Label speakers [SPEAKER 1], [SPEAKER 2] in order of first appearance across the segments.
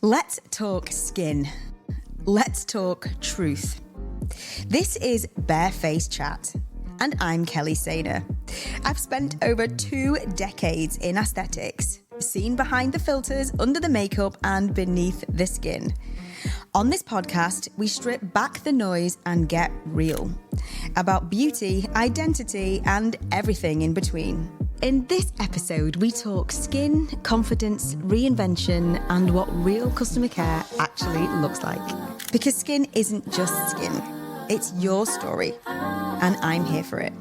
[SPEAKER 1] Let's talk skin. Let's talk truth. This is Barefaced Chat, and I'm Kelly Saynor. I've spent over 2 decades in aesthetics, seen behind the filters, under the makeup, and beneath the skin. On this podcast, we strip back the noise and get real about beauty, identity, and everything in between. In this episode, we talk skin, confidence, reinvention, and what real customer care actually looks like. Because skin isn't just skin, it's your story, and I'm here for it.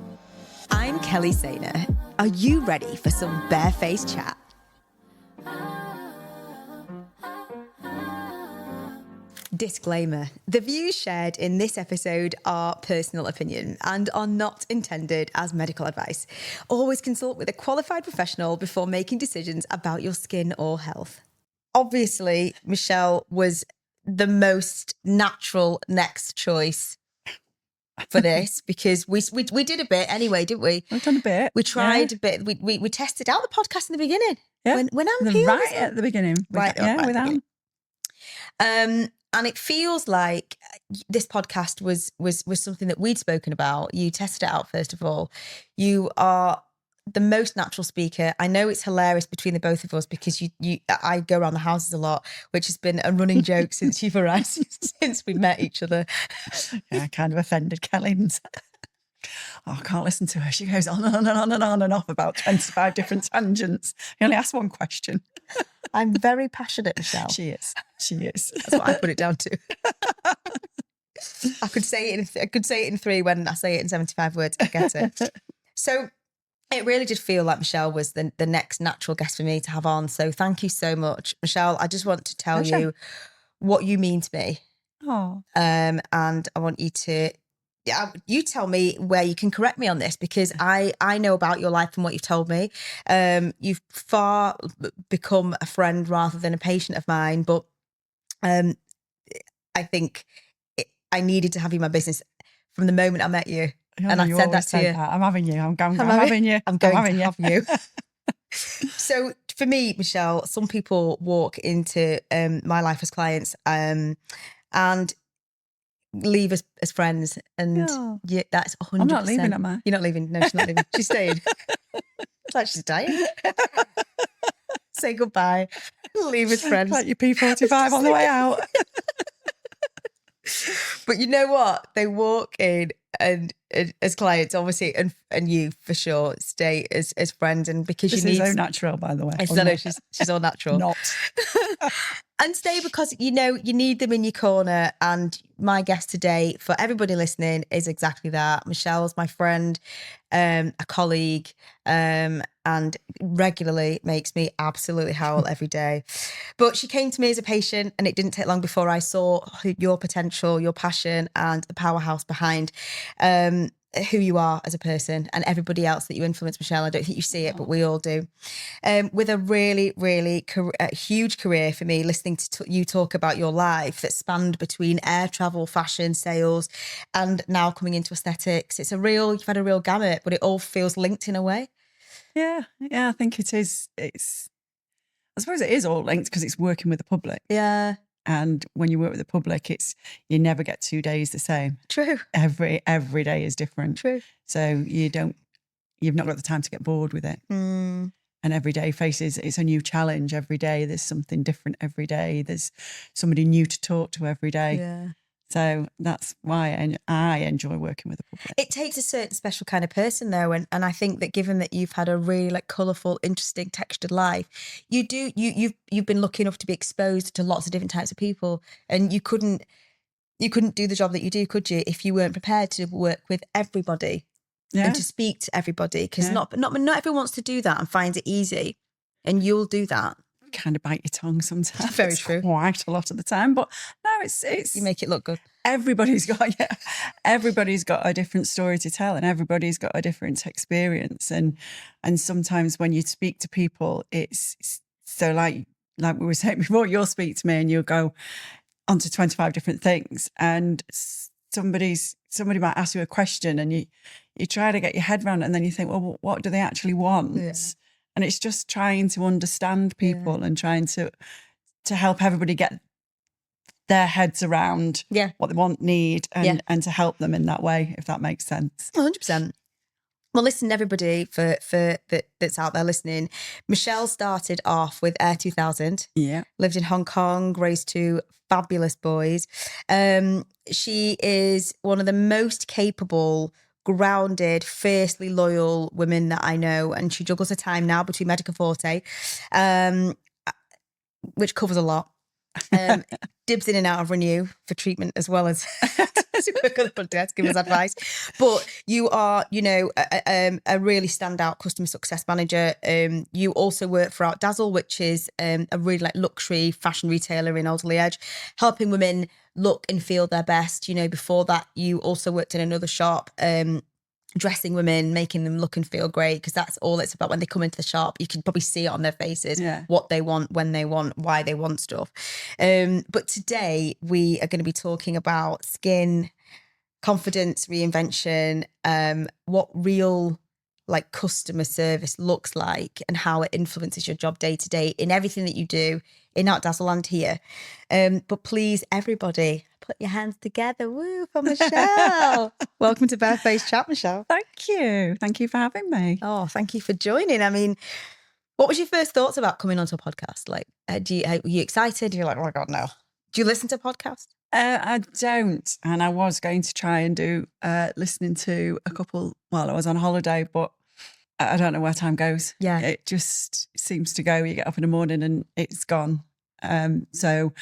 [SPEAKER 1] I'm Kelly Saynor. Are you ready for some barefaced chat? Disclaimer: the views shared in this episode are personal opinion and are not intended as medical advice. Always consult with a qualified professional before making decisions about your skin or health. Obviously, Michele was the most natural next choice for this because we did a bit anyway, didn't we?
[SPEAKER 2] We've done a bit.
[SPEAKER 1] We tried a bit. We tested out the podcast in the beginning.
[SPEAKER 2] Yeah.
[SPEAKER 1] When I'm here,
[SPEAKER 2] right at the beginning.
[SPEAKER 1] Right,
[SPEAKER 2] with Anne.
[SPEAKER 1] And it feels like this podcast was something that we'd spoken about. You tested it out first of all. You are the most natural speaker. I know it's hilarious between the both of us because I go around the houses a lot, which has been a running joke since you've arrived, since we met each other.
[SPEAKER 2] Yeah, I kind of offended Kelly. I can't listen to her. She goes on and on and on and off about 25 different tangents. I only asked one question.
[SPEAKER 1] I'm very passionate, Michele.
[SPEAKER 2] She is.
[SPEAKER 1] That's what I put it down to. I could say it in 3 when I say it in 75 words. I get it. So it really did feel like Michele was the next natural guest for me to have on. So thank you so much, Michele. I just want to tell you what you mean to me.
[SPEAKER 2] Oh.
[SPEAKER 1] And I want you to, you tell me where you can correct me on this because I know about your life and what you've told me. You've far become a friend rather than a patient of mine, but I think I needed to have you in my business from the moment I met you. And I said that to you.
[SPEAKER 2] I'm having you. I'm having you.
[SPEAKER 1] I'm going to have you. So for me, Michele, some people walk into my life as clients and leave us as friends, and that's 100%.
[SPEAKER 2] I'm not leaving, am I?
[SPEAKER 1] You're not leaving. No, she's not leaving. She's staying. It's like she's dying. Say goodbye. Leave us friends.
[SPEAKER 2] Like your P45 on the way out.
[SPEAKER 1] But you know what? They walk in and as clients, obviously, and you for sure stay as friends, and because
[SPEAKER 2] this
[SPEAKER 1] you need.
[SPEAKER 2] This is so natural, by the way.
[SPEAKER 1] No, she's all natural.
[SPEAKER 2] Not.
[SPEAKER 1] And stay because you need them in your corner. And my guest today, for everybody listening, is exactly that. Michele's my friend, a colleague, and regularly makes me absolutely howl every day. But she came to me as a patient, and it didn't take long before I saw your potential, your passion, and the powerhouse behind who you are as a person, and everybody else that you influence, Michele. I don't think you see it, but we all do. With a really, really huge career for me, listening to you talk about your life that spanned between air travel, fashion, sales, and now coming into aesthetics. You've had a real gamut, but it all feels linked in a way.
[SPEAKER 2] Yeah, I think it is. I suppose it is all linked because it's working with the public.
[SPEAKER 1] Yeah.
[SPEAKER 2] And when you work with the public, you never get 2 days the same.
[SPEAKER 1] True.
[SPEAKER 2] Every day is different.
[SPEAKER 1] True.
[SPEAKER 2] So you've not got the time to get bored with it.
[SPEAKER 1] Mm.
[SPEAKER 2] And every day it's a new challenge. Every day there's something different. Every day there's somebody new to talk to every day.
[SPEAKER 1] Yeah.
[SPEAKER 2] So that's why I enjoy working with the public.
[SPEAKER 1] It takes a certain special kind of person though, and I think that given that you've had a really colourful, interesting, textured life, you've been lucky enough to be exposed to lots of different types of people, and you couldn't do the job that you do, could you, if you weren't prepared to work with everybody and to speak to everybody? Because not everyone wants to do that and finds it easy, and you'll do that.
[SPEAKER 2] Kind of bite your tongue sometimes.
[SPEAKER 1] Very true.
[SPEAKER 2] Quite a lot of the time, but no, it's
[SPEAKER 1] you make it look good.
[SPEAKER 2] Everybody's got a different story to tell, and everybody's got a different experience, and sometimes when you speak to people, it's so like we were saying before, you'll speak to me and you'll go onto 25 different things, and somebody might ask you a question, and you try to get your head around it, and then you think, well, what do they actually want?
[SPEAKER 1] Yeah.
[SPEAKER 2] And it's just trying to understand people and trying to to help everybody get their heads around what they want, need, and to help them in that way, if that makes sense.
[SPEAKER 1] 100%. Well, listen, everybody that's out there listening, Michele started off with Air 2000.
[SPEAKER 2] Yeah.
[SPEAKER 1] Lived in Hong Kong, raised two fabulous boys. She is one of the most capable, grounded, fiercely loyal women that I know. And she juggles her time now between Medica Forte, which covers a lot. Dibs in and out of Renew for treatment as well as to work on the podcast, give us advice. But you are, a really standout customer success manager. You also work for Outdazzle, which is a really like luxury fashion retailer in Alderley Edge, helping women look and feel their best. Before that, you also worked in another shop, dressing women, making them look and feel great, because that's all it's about. When they come into the shop, you can probably see it on their faces, what they want, when they want, why they want stuff. But today we are going to be talking about skin, confidence, reinvention, what real like customer service looks like and how it influences your job day to day in everything that you do in Outdazzle and here. But please, everybody, put your hands together. Woo, for Michele. Welcome to Barefaced Chat, Michele.
[SPEAKER 2] Thank you. Thank you for having me.
[SPEAKER 1] Oh, thank you for joining. I mean, what was your first thoughts about coming onto a podcast? Like, were you excited? You're like, oh my God, no. Do you listen to podcasts?
[SPEAKER 2] I don't. And I was going to try and do listening to a couple while I was on holiday, but I don't know where time goes.
[SPEAKER 1] Yeah.
[SPEAKER 2] It just seems to go. You get up in the morning and it's gone. So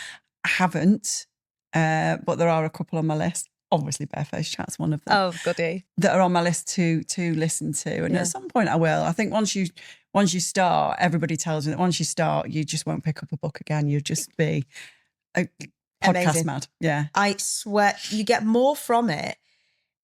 [SPEAKER 2] I haven't. But there are a couple on my list. Obviously, Barefaced Chat's one of them.
[SPEAKER 1] Oh, goody.
[SPEAKER 2] That are on my list to listen to. And at some point I will. I think once you start, everybody tells me that once you start, you just won't pick up a book again. You'll just be a podcast
[SPEAKER 1] Amazing.
[SPEAKER 2] mad. Yeah.
[SPEAKER 1] I swear you get more from it.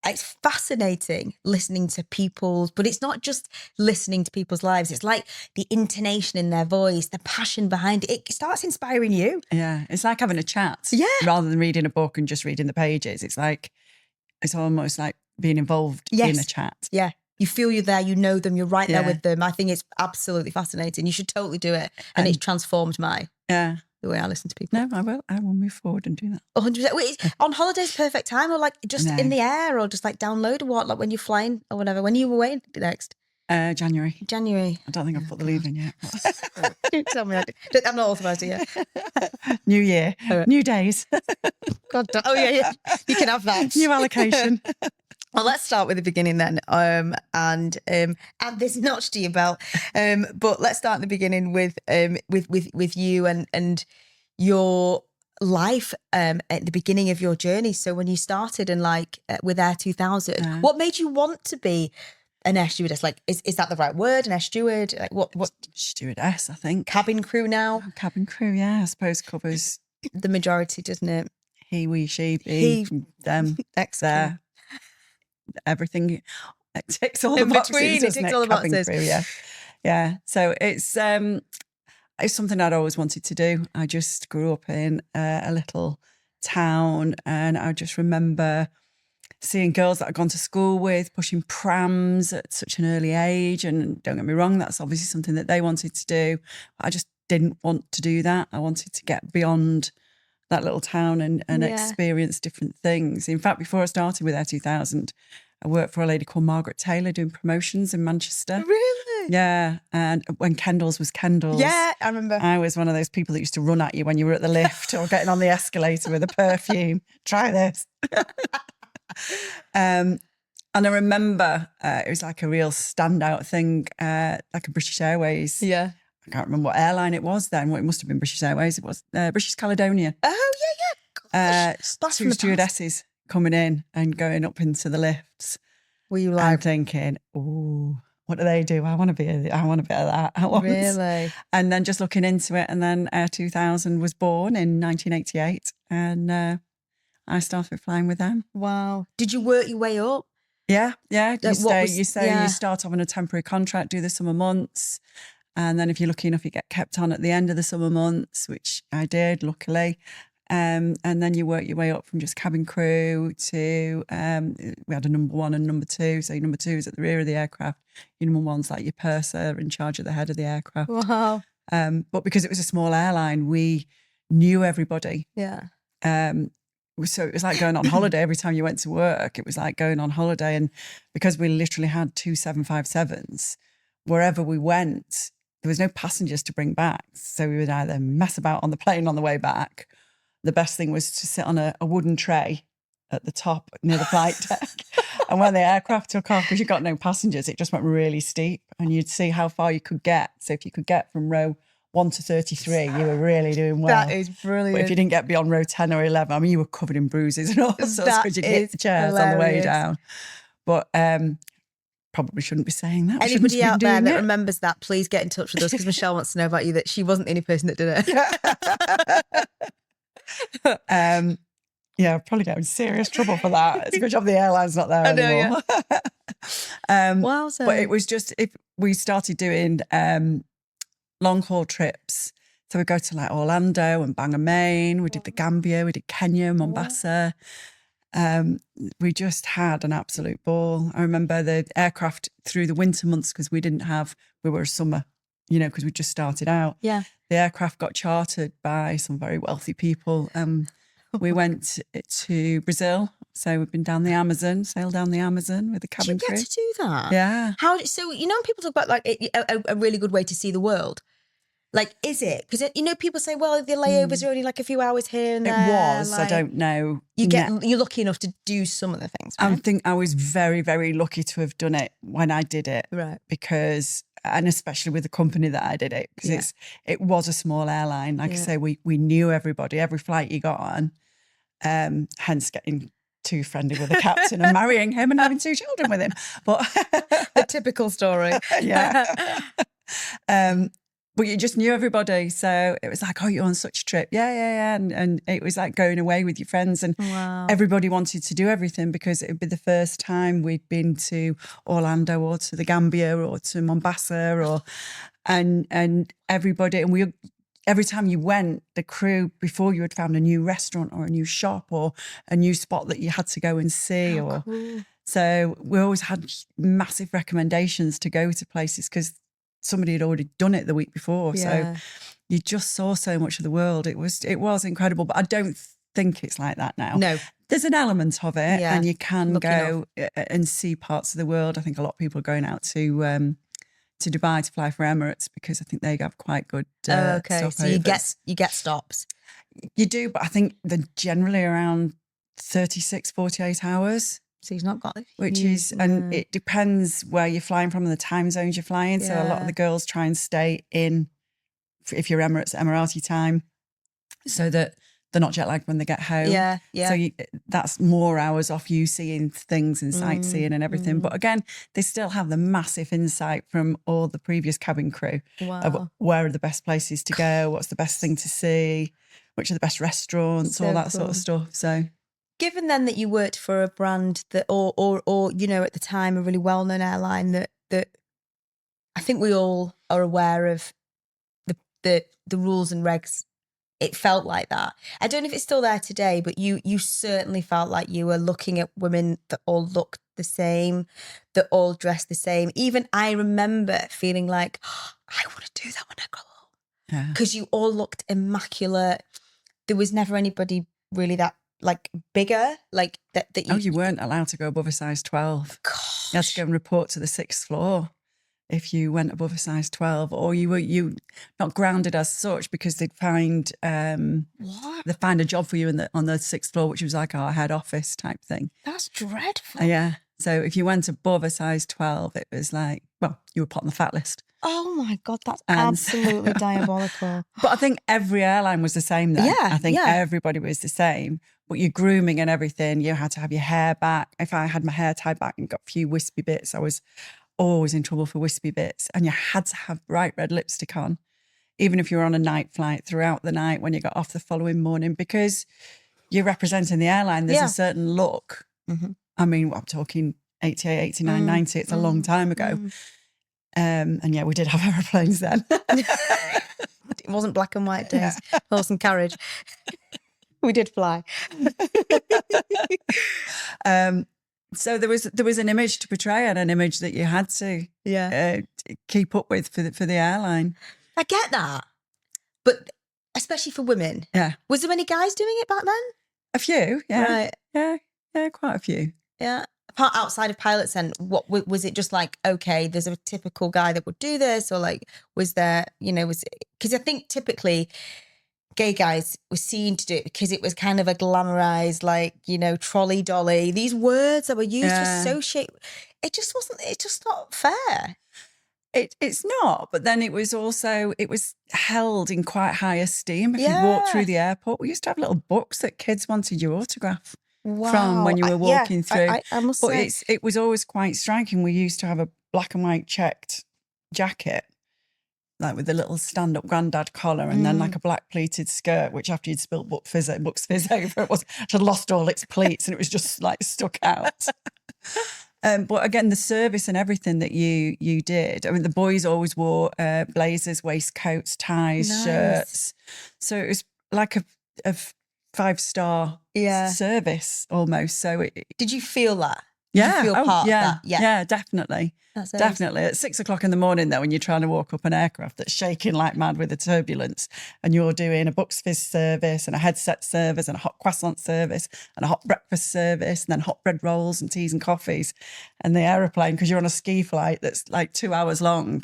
[SPEAKER 1] It's fascinating listening to people's, but it's not just listening to people's lives. It's like the intonation in their voice, the passion behind it. It starts inspiring you.
[SPEAKER 2] Yeah. It's like having a chat.
[SPEAKER 1] Yeah.
[SPEAKER 2] Rather than reading a book and just reading the pages. It's almost like being involved in a chat.
[SPEAKER 1] Yeah. You feel you're there, you know them, you're right there with them. I think it's absolutely fascinating. You should totally do it. And it's transformed the way I listen to people.
[SPEAKER 2] No, I will. I will move forward and do that.
[SPEAKER 1] 100%. Wait, on holiday's perfect time, or like just in the air, or just like download, or what? Like when you're flying or whatever. When are you away next?
[SPEAKER 2] January.
[SPEAKER 1] I
[SPEAKER 2] don't think I've put the leave in yet.
[SPEAKER 1] Tell me, I'm not authorised yet.
[SPEAKER 2] New year, new days.
[SPEAKER 1] God, oh yeah. You can have that.
[SPEAKER 2] New allocation.
[SPEAKER 1] Well, let's start with the beginning then, and add this notch to your belt. But let's start at the beginning with you and your life at the beginning of your journey. So when you started and with Air 2000, what made you want to be an air stewardess? Like, is that the right word? An air steward? Like what?
[SPEAKER 2] Stewardess, I think.
[SPEAKER 1] Cabin crew now.
[SPEAKER 2] Cabin crew, yeah. I suppose covers
[SPEAKER 1] the majority, doesn't it?
[SPEAKER 2] He, we, she, he, them, there. Everything, it ticks all the boxes.
[SPEAKER 1] It ticks all the boxes.
[SPEAKER 2] Crew, yeah. So it's something I'd always wanted to do. I just grew up in a little town, and I just remember seeing girls that I'd gone to school with pushing prams at such an early age. And don't get me wrong, that's obviously something that they wanted to do. But I just didn't want to do that. I wanted to get beyond that little town and experience different things. In fact, before I started with Air 2000, I worked for a lady called Margaret Taylor doing promotions in Manchester.
[SPEAKER 1] Really?
[SPEAKER 2] Yeah. And when Kendall's was Kendall's.
[SPEAKER 1] Yeah, I remember.
[SPEAKER 2] I was one of those people that used to run at you when you were at the lift or getting on the escalator with a perfume. Try this. And I remember it was like a real standout thing, like a British Airways.
[SPEAKER 1] Yeah.
[SPEAKER 2] I can't remember what airline it was then. Well, it must have been British Airways. It was British Caledonian.
[SPEAKER 1] Oh, yeah. Gosh,
[SPEAKER 2] two stewardesses coming in and going up into the lifts.
[SPEAKER 1] Were you like
[SPEAKER 2] thinking, oh, what do they do? I want a bit of that.
[SPEAKER 1] Really?
[SPEAKER 2] And then just looking into it, and then Air 2000 was born in 1988, and I started flying with them.
[SPEAKER 1] Wow. Did you work your way up?
[SPEAKER 2] Yeah. You start off on a temporary contract, do the summer months. And then if you're lucky enough, you get kept on at the end of the summer months, which I did, luckily. And then you work your way up from just cabin crew to, we had a number one and number two. So your number two is at the rear of the aircraft. Your number one's like your purser in charge of the head of the aircraft.
[SPEAKER 1] Wow.
[SPEAKER 2] But because it was a small airline, we knew everybody.
[SPEAKER 1] Yeah.
[SPEAKER 2] So it was like going on holiday every time you went to work. It was like going on holiday. And because we literally had 2 757s, wherever we went, there was no passengers to bring back. So we would either mess about on the plane on the way back. The best thing was to sit on a wooden tray at the top near the flight deck. And when the aircraft took off, because you got no passengers, it just went really steep and you'd see how far you could get. So if you could get from row 1 to 33, you were really doing well.
[SPEAKER 1] That is brilliant.
[SPEAKER 2] But if you didn't get beyond row 10 or 11, I mean, you were covered in bruises and all sorts because you'd hit the chairs on the way down. But probably shouldn't be saying that.
[SPEAKER 1] Anybody out there that remembers that, please get in touch with us because Michelle wants to know about you, that she wasn't the only person that did
[SPEAKER 2] it. Yeah, I'd probably get in serious trouble for that. It's a good job the airline's not there anymore.
[SPEAKER 1] Wow.
[SPEAKER 2] But it was just, if we started doing long haul trips. So we go to like Orlando and Bangor, Maine. We did the Gambia, we did Kenya, Mombasa. We just had an absolute ball. I remember the aircraft through the winter months because we were a summer, because we just started out.
[SPEAKER 1] Yeah.
[SPEAKER 2] The aircraft got chartered by some very wealthy people. We went to Brazil. So we've been down the Amazon, sailed down the Amazon with the cabin crew.
[SPEAKER 1] Did you get to do that?
[SPEAKER 2] Yeah.
[SPEAKER 1] So, when people talk about like a really good way to see the world, like, is it? Because, people say, well, the layovers are only like a few hours here and there.
[SPEAKER 2] It was.
[SPEAKER 1] Like,
[SPEAKER 2] I don't know.
[SPEAKER 1] You're lucky enough to do some of the things, right?
[SPEAKER 2] I think I was very, very lucky to have done it when I did it.
[SPEAKER 1] Right.
[SPEAKER 2] Because, and especially with the company that I did it, because it was a small airline. Like I say, we knew everybody, every flight you got on, hence getting too friendly with the captain and marrying him and having 2 children with him. But
[SPEAKER 1] the typical story.
[SPEAKER 2] Yeah. But you just knew everybody. So it was like, oh, you're on such a trip. Yeah. And it was like going away with your friends and everybody wanted to do everything because it would be the first time we'd been to Orlando or to the Gambia or to Mombasa and everybody. And every time you went, the crew, before you had found a new restaurant or a new shop or a new spot that you had to go and see.
[SPEAKER 1] Cool.
[SPEAKER 2] So we always had massive recommendations to go to places because somebody had already done it the week before.
[SPEAKER 1] Yeah.
[SPEAKER 2] So you just saw so much of the world. It was incredible, but I don't think it's like that now.
[SPEAKER 1] No.
[SPEAKER 2] There's an element of it and you can go and see parts of the world. I think a lot of people are going out to Dubai to fly for Emirates because I think they have quite good stopovers.
[SPEAKER 1] So you get stops.
[SPEAKER 2] You do, but I think they're generally around 36, 48 hours.
[SPEAKER 1] So you've not got it.
[SPEAKER 2] Which is, and it depends where you're flying from and the time zones you're flying. So a lot of the girls try and stay in, if you're Emirati time, so that they're not jet lagged when they get home.
[SPEAKER 1] Yeah.
[SPEAKER 2] So that's more hours off you seeing things and sightseeing and everything. But again, they still have the massive insight from all the previous cabin crew of where are the best places to go, what's the best thing to see, which are the best restaurants, all that sort of stuff. So.
[SPEAKER 1] Given then that you worked for a brand that, or at the time a really well-known airline that I think we all are aware of the rules and regs. It felt like that. I don't know if it's still there today, but you certainly felt like you were looking at women that all looked the same, that all dressed the same. Even I remember feeling like, I want to do that when I grow up.
[SPEAKER 2] Yeah.
[SPEAKER 1] Because you all looked immaculate. There was never anybody really that like bigger, like that
[SPEAKER 2] you weren't allowed to go above a size 12.
[SPEAKER 1] Gosh.
[SPEAKER 2] You had to go and report to the 6th floor if you went above a size 12, or you were not grounded as such because they'd find a job for you on the 6th floor, which was like our head office type thing.
[SPEAKER 1] That's dreadful.
[SPEAKER 2] Yeah. So if you went above a size 12, it was like, well, you were put on the fat list.
[SPEAKER 1] Oh my God, that's absolutely diabolical.
[SPEAKER 2] But I think every airline was the same then.
[SPEAKER 1] Yeah,
[SPEAKER 2] I think everybody was the same. But your grooming and everything, you had to have your hair back. If I had my hair tied back and got a few wispy bits, I was always in trouble for wispy bits. And you had to have bright red lipstick on, even if you were on a night flight throughout the night when you got off the following morning, because you're representing the airline. There's a certain look. Mm-hmm. I mean, I'm talking 88, 89, 90. It's a long time ago. And we did have aeroplanes then.
[SPEAKER 1] It wasn't black and white days. Horse and carriage. We did fly.
[SPEAKER 2] So there was an image to portray and an image that you had to keep up with for the airline.
[SPEAKER 1] I get that, but especially for women.
[SPEAKER 2] Yeah.
[SPEAKER 1] Was there many guys doing it back then?
[SPEAKER 2] A few, yeah.
[SPEAKER 1] Right.
[SPEAKER 2] Yeah, quite a few.
[SPEAKER 1] Yeah. Apart outside of pilots, and what was it just like? Okay, there's a typical guy that would do this, or like, was there? Because I think typically gay guys were seen to do it because it was kind of a glamorized, like, trolley dolly. These words that were used to associate. It just wasn't. It's just not fair.
[SPEAKER 2] It's not, but then it was held in quite high esteem. If you walked through the airport, we used to have little books that kids wanted your autograph from when you were walking through.
[SPEAKER 1] I must say.
[SPEAKER 2] It was always quite striking. We used to have a black and white checked jacket, like with a little stand-up granddad collar, and then like a black pleated skirt, which after you'd spilt Bucks Fizz over, it had lost all its pleats and it was just like stuck out. But again, the service and everything that you did. I mean, the boys always wore blazers, waistcoats, ties, shirts. So it was like a 5-star service almost. So
[SPEAKER 1] did you feel that?
[SPEAKER 2] Yeah.
[SPEAKER 1] Did you feel part of that?
[SPEAKER 2] Yeah, definitely. Definitely. At 6 o'clock in the morning, though, when you're trying to walk up an aircraft that's shaking like mad with the turbulence, and you're doing a Bucks Fizz service and a headset service and a hot croissant service and a hot breakfast service and then hot bread rolls and teas and coffees, and the aeroplane, because you're on a ski flight that's like 2 hours long,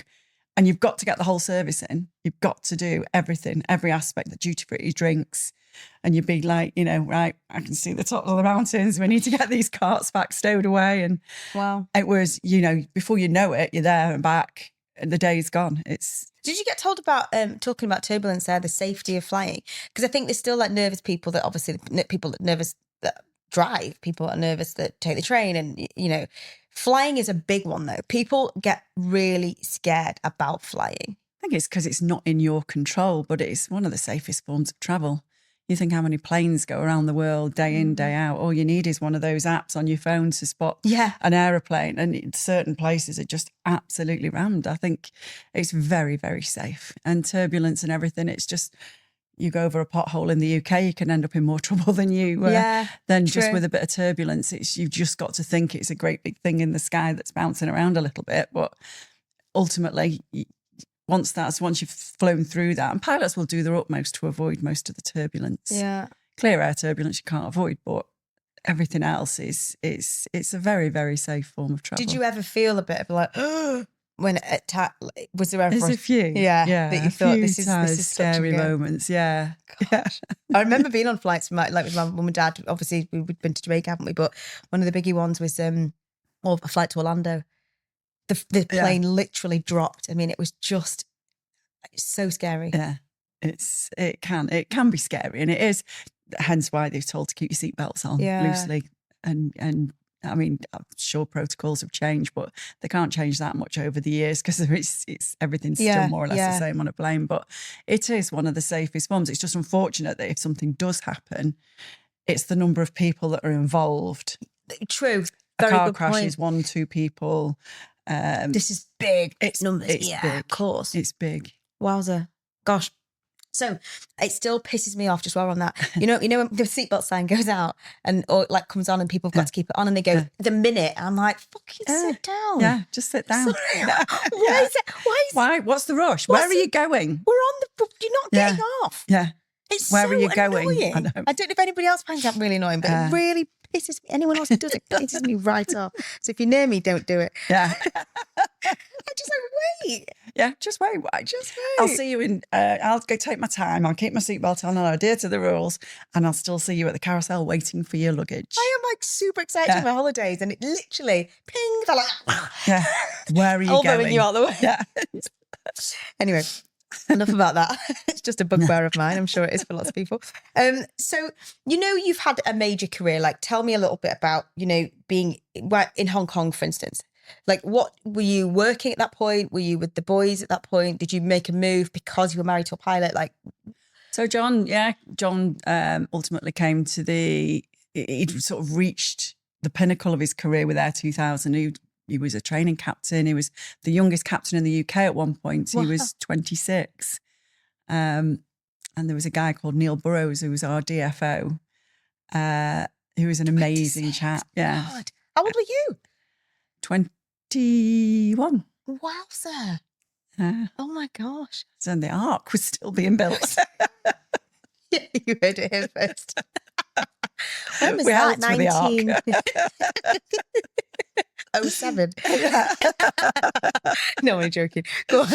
[SPEAKER 2] and you've got to get the whole service in. You've got to do everything, every aspect, the duty-free drinks. And you'd be like, right, I can see the tops of the mountains. We need to get these carts back stowed away. And
[SPEAKER 1] wow,
[SPEAKER 2] it was, before you know it, you're there and back and the day's gone.
[SPEAKER 1] Did you get told about, talking about turbulence there, the safety of flying? Because I think there's still like nervous people that obviously, people that nervous that drive, people are nervous that take the train. And, flying is a big one though. People get really scared about flying.
[SPEAKER 2] I think it's because it's not in your control, but it's one of the safest forms of travel. You think how many planes go around the world day in, day out. All you need is one of those apps on your phone to spot an aeroplane. And certain places are just absolutely rammed. I think it's very, very safe. And turbulence and everything, it's just, you go over a pothole in the UK, you can end up in more trouble than just with a bit of turbulence. You've just got to think it's a great big thing in the sky that's bouncing around a little bit. But ultimately, once you've flown through that, and pilots will do their utmost to avoid most of the turbulence.
[SPEAKER 1] Yeah.
[SPEAKER 2] Clear air turbulence you can't avoid, but everything else it's a very, very safe form of travel.
[SPEAKER 1] Did you ever feel a bit of like, when was there ever
[SPEAKER 2] There's a few.
[SPEAKER 1] Yeah. That you thought this is
[SPEAKER 2] scary moments. Yeah.
[SPEAKER 1] Gosh. I remember being on flights with my mum and dad. Obviously we'd been to Jamaica, haven't we? But one of the biggie ones was a flight to Orlando. The plane literally dropped. I mean, it was just so scary.
[SPEAKER 2] Yeah, it can be scary, and it is. Hence why they've told to keep your seatbelts on loosely. And I mean, I'm sure protocols have changed, but they can't change that much over the years because it's everything's still more or less the same on a plane. But it is one of the safest forms. It's just unfortunate that if something does happen, it's the number of people that are involved.
[SPEAKER 1] True.
[SPEAKER 2] A car crash is 1-2 people.
[SPEAKER 1] This is big.
[SPEAKER 2] It's
[SPEAKER 1] numbers.
[SPEAKER 2] It's big.
[SPEAKER 1] Of course.
[SPEAKER 2] It's big.
[SPEAKER 1] Wowza. Gosh. So it still pisses me off just while we're on that. You know when the seatbelt sign goes out or like comes on and people have got to keep it on and they go the minute. I'm like, fucking sit down.
[SPEAKER 2] Yeah, just sit down.
[SPEAKER 1] Why?
[SPEAKER 2] What's the rush? Where are you going?
[SPEAKER 1] We're on you're not getting off.
[SPEAKER 2] Yeah.
[SPEAKER 1] It's
[SPEAKER 2] Where
[SPEAKER 1] so
[SPEAKER 2] are you going?
[SPEAKER 1] Annoying. I don't know if anybody else finds that really annoying, but it really pisses me. Anyone else who does it pisses me right off. So if you're near me, don't do it.
[SPEAKER 2] Yeah.
[SPEAKER 1] I just like, wait.
[SPEAKER 2] Yeah, just wait. I'll see you in, I'll go take my time. I'll keep my seatbelt on and I'll adhere to the rules and I'll still see you at the carousel waiting for your luggage.
[SPEAKER 1] I am like super excited for my holidays and it literally ping. They're like,
[SPEAKER 2] where are you going?
[SPEAKER 1] Elbowing you out the way.
[SPEAKER 2] Yeah.
[SPEAKER 1] Anyway. Enough about that. It's just a bugbear of mine. I'm sure it is for lots of people. So, you've had a major career. Like, tell me a little bit about, being in Hong Kong, for instance. Like, what were you working at that point? Were you with the boys at that point? Did you make a move because you were married to a pilot? Like,
[SPEAKER 2] so John ultimately came to he'd sort of reached the pinnacle of his career with Air 2000. He was a training captain. He was the youngest captain in the UK at one point. He was 26. And there was a guy called Neil Burrows who was our DFO. Who was an amazing chap. Yeah.
[SPEAKER 1] God. How old were you?
[SPEAKER 2] 21.
[SPEAKER 1] Wowza. Oh my gosh.
[SPEAKER 2] And the Ark was still being built.
[SPEAKER 1] You heard it here first. When was
[SPEAKER 2] We
[SPEAKER 1] that?
[SPEAKER 2] helped with the arc.
[SPEAKER 1] 1907. No, I'm joking. Go on.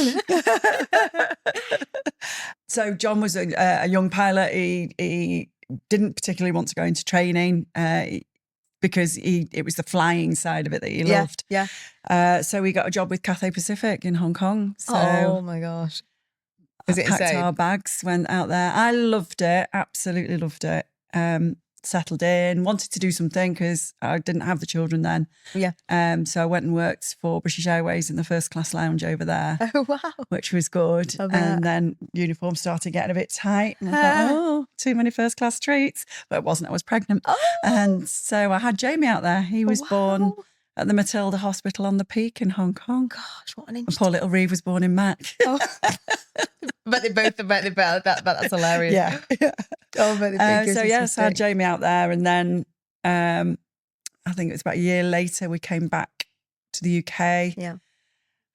[SPEAKER 2] So John was a young pilot. He didn't particularly want to go into training because it was the flying side of it that he loved.
[SPEAKER 1] Yeah.
[SPEAKER 2] So we got a job with Cathay Pacific in Hong Kong. So
[SPEAKER 1] Oh my gosh. Was it
[SPEAKER 2] packed
[SPEAKER 1] insane?
[SPEAKER 2] our bags, went out there. I loved it. Absolutely loved it. Settled in, wanted to do something because I didn't have the children then.
[SPEAKER 1] Yeah.
[SPEAKER 2] So I went and worked for British Airways in the first class lounge over there.
[SPEAKER 1] Oh, wow.
[SPEAKER 2] Which was good. And then uniform started getting a bit tight. And I thought, oh, too many first class treats. But it wasn't, I was pregnant.
[SPEAKER 1] Oh.
[SPEAKER 2] And so I had Jamie out there. He was born at the Matilda Hospital on the Peak in Hong Kong.
[SPEAKER 1] Gosh, what an
[SPEAKER 2] And
[SPEAKER 1] interesting...
[SPEAKER 2] poor little Reeve was born in Mac.
[SPEAKER 1] Oh. But they both, that's hilarious.
[SPEAKER 2] Yeah.
[SPEAKER 1] Oh, but
[SPEAKER 2] So yes, I had Jamie out there. And then I think it was about a year later, we came back to the UK.
[SPEAKER 1] Yeah.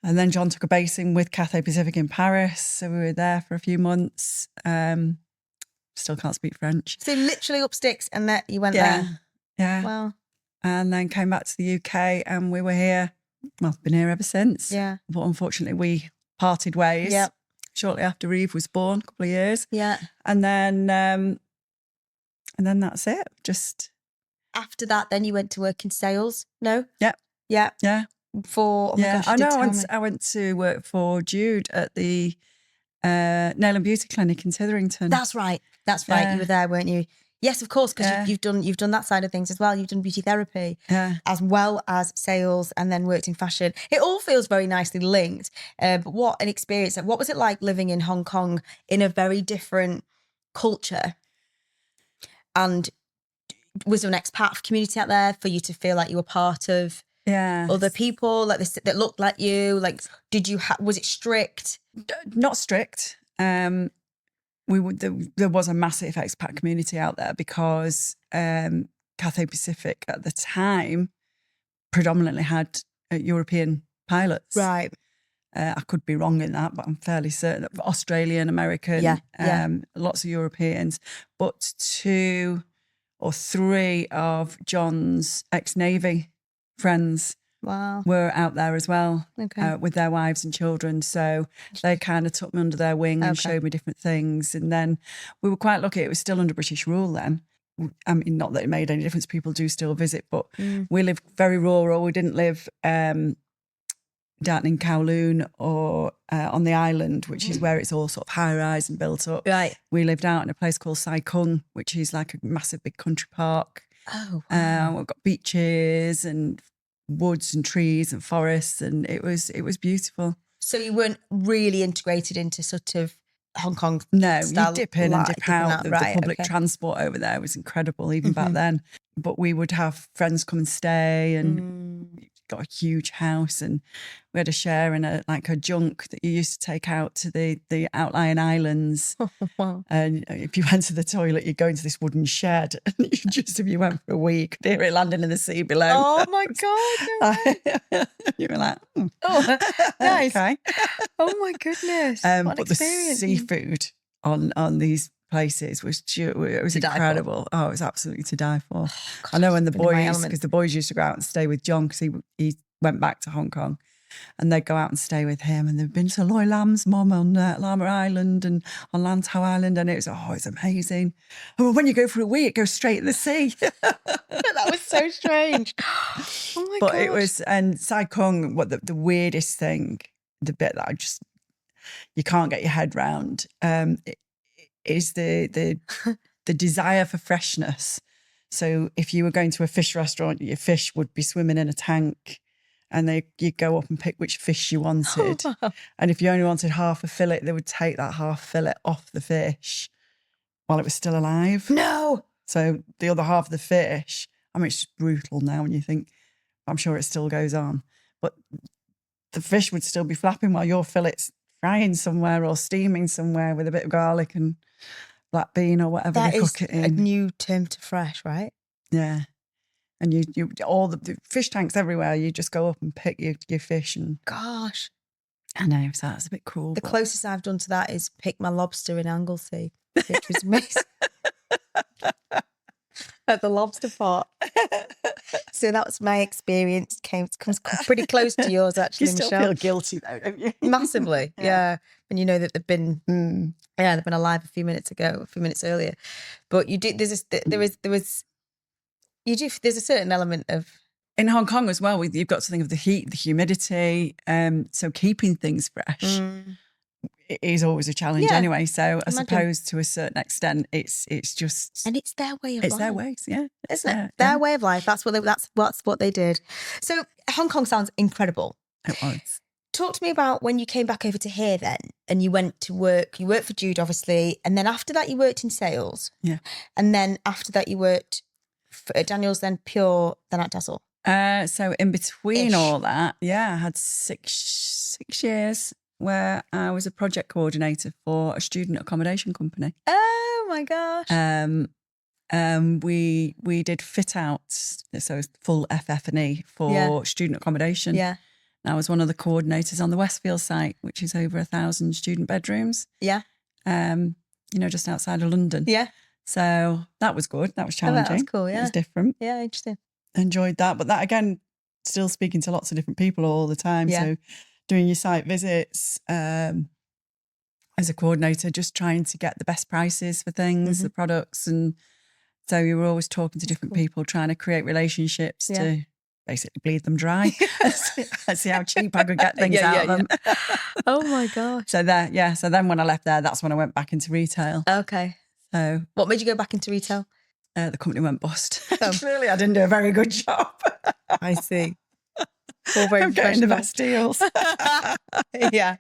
[SPEAKER 2] And then John took a basing with Cathay Pacific in Paris. So we were there for a few months. Still can't speak French.
[SPEAKER 1] So literally up sticks and that you went there.
[SPEAKER 2] Yeah.
[SPEAKER 1] Wow.
[SPEAKER 2] And then came back to the UK and we were here. Well, been here ever since.
[SPEAKER 1] Yeah.
[SPEAKER 2] But unfortunately we parted ways.
[SPEAKER 1] Yeah.
[SPEAKER 2] Shortly after Reeve was born, a couple of years.
[SPEAKER 1] Yeah.
[SPEAKER 2] And then that's it. Just
[SPEAKER 1] after that, then you went to work in sales. No.
[SPEAKER 2] Yeah.
[SPEAKER 1] Yeah.
[SPEAKER 2] Yeah.
[SPEAKER 1] For gosh,
[SPEAKER 2] I know. I went to work for Jude at the Nail and Beauty Clinic in Titherington.
[SPEAKER 1] That's right. That's right. You were there, weren't you? Yes, of course, because you've done that side of things as well. You've done beauty therapy as well as sales, and then worked in fashion. It all feels very nicely linked. But what an experience! What was it like living in Hong Kong in a very different culture? And was there an expat community out there for you to feel like you were part of? Other people like this that looked like you? Like, did you was it strict?
[SPEAKER 2] Not strict. There was a massive expat community out there because Cathay Pacific at the time predominantly had European pilots.
[SPEAKER 1] Right.
[SPEAKER 2] I could be wrong in that, but I'm fairly certain that Australian, American, lots of Europeans. But 2 or 3 of John's ex-Navy friends were out there as well with their wives and children. So they kind of took me under their wing and showed me different things. And then we were quite lucky. It was still under British rule then. I mean, not that it made any difference. People do still visit, but we lived very rural. We didn't live down in Kowloon or on the island, which is where it's all sort of high rise and built up. Right. We lived out in a place called Sai Kung, which is like a massive big country park. Oh, wow. We've got beaches and woods and trees and forests, and it was beautiful.
[SPEAKER 1] So you weren't really integrated into sort of Hong Kong? No,
[SPEAKER 2] you dip in and dip out. The public transport over there was incredible even back then. But we would have friends come and stay, and got a huge house, and we had a share in a junk that you used to take out to the outlying islands. Oh, wow. And if you went to the toilet, you'd go into this wooden shed, and if you went for a week, you could hear it landing in the sea below.
[SPEAKER 1] Oh my God. No.
[SPEAKER 2] You were like,
[SPEAKER 1] oh, nice.
[SPEAKER 2] Okay.
[SPEAKER 1] Oh my goodness. What
[SPEAKER 2] but
[SPEAKER 1] experience.
[SPEAKER 2] The seafood on these places was incredible. Oh, it was absolutely to die for. Oh, God, I know when because the boys used to go out and stay with John because he went back to Hong Kong, and they'd go out and stay with him, and they've been to Loy Lam's mum on Lama Island and on Lantau Island, and it's amazing. And when you go for a week, it goes straight in the sea.
[SPEAKER 1] That was so strange. Oh my God.
[SPEAKER 2] But it was, and Sai Kung, what the weirdest thing, the bit that you can't get your head round, is the desire for freshness. So if you were going to a fish restaurant, your fish would be swimming in a tank, and you'd go up and pick which fish you wanted. Oh, wow. And if you only wanted half a fillet, they would take that half fillet off the fish while it was still alive.
[SPEAKER 1] No.
[SPEAKER 2] So the other half of the fish, I mean, it's just brutal now when you think, I'm sure it still goes on, but the fish would still be flapping while your fillet's frying somewhere or steaming somewhere with a bit of garlic and black bean or whatever they cook it in.
[SPEAKER 1] That is a new term to fresh, right?
[SPEAKER 2] Yeah. And you all the fish tanks everywhere, you just go up and pick your fish. And
[SPEAKER 1] gosh.
[SPEAKER 2] I know, so that's a bit cruel.
[SPEAKER 1] The closest I've done to that is pick my lobster in Anglesey. which was amazing. At the lobster pot. So that was my experience. Comes pretty close to yours, actually,
[SPEAKER 2] You still
[SPEAKER 1] Michelle.
[SPEAKER 2] feel guilty though, don't you?
[SPEAKER 1] Massively, yeah. And you know that they've been, they've been alive a few minutes earlier. But you do. There's a certain element of.
[SPEAKER 2] In Hong Kong as well, you've got something of the heat, the humidity. So keeping things fresh is always a challenge anyway. So I suppose to a certain extent, it's just,
[SPEAKER 1] and it's their way of life.
[SPEAKER 2] It's their ways, yeah.
[SPEAKER 1] Isn't it? Their way of life. That's what they did. So Hong Kong sounds incredible.
[SPEAKER 2] It was.
[SPEAKER 1] Talk to me about when you came back over to here then, and you went to work. You worked for Jude, obviously, and then after that you worked in sales.
[SPEAKER 2] Yeah.
[SPEAKER 1] And then after that you worked at Daniel's, then Pure, then at Dazzle.
[SPEAKER 2] So in between all that, I had six years where I was a project coordinator for a student accommodation company.
[SPEAKER 1] Oh my gosh.
[SPEAKER 2] We did fit outs, so full FF&E for student accommodation.
[SPEAKER 1] Yeah.
[SPEAKER 2] I was one of the coordinators on the Westfield site, which is over 1,000 student bedrooms.
[SPEAKER 1] Yeah.
[SPEAKER 2] Just outside of London.
[SPEAKER 1] Yeah.
[SPEAKER 2] So that was good. That was challenging.
[SPEAKER 1] That was cool, yeah.
[SPEAKER 2] It was different.
[SPEAKER 1] Yeah, interesting.
[SPEAKER 2] Enjoyed that. But that, again, still speaking to lots of different people all the time.
[SPEAKER 1] Yeah.
[SPEAKER 2] So doing your site visits as a coordinator, just trying to get the best prices for things, the products. And so you were always talking to different people, trying to create relationships to basically bleed them dry. See how cheap I could get things out of them.
[SPEAKER 1] Oh my gosh.
[SPEAKER 2] So then when I left there, that's when I went back into retail.
[SPEAKER 1] Okay.
[SPEAKER 2] So
[SPEAKER 1] what made you go back into retail?
[SPEAKER 2] The company went bust. Clearly I didn't do a very good job.
[SPEAKER 1] I see. I'm
[SPEAKER 2] getting the best deals.
[SPEAKER 1] Yeah.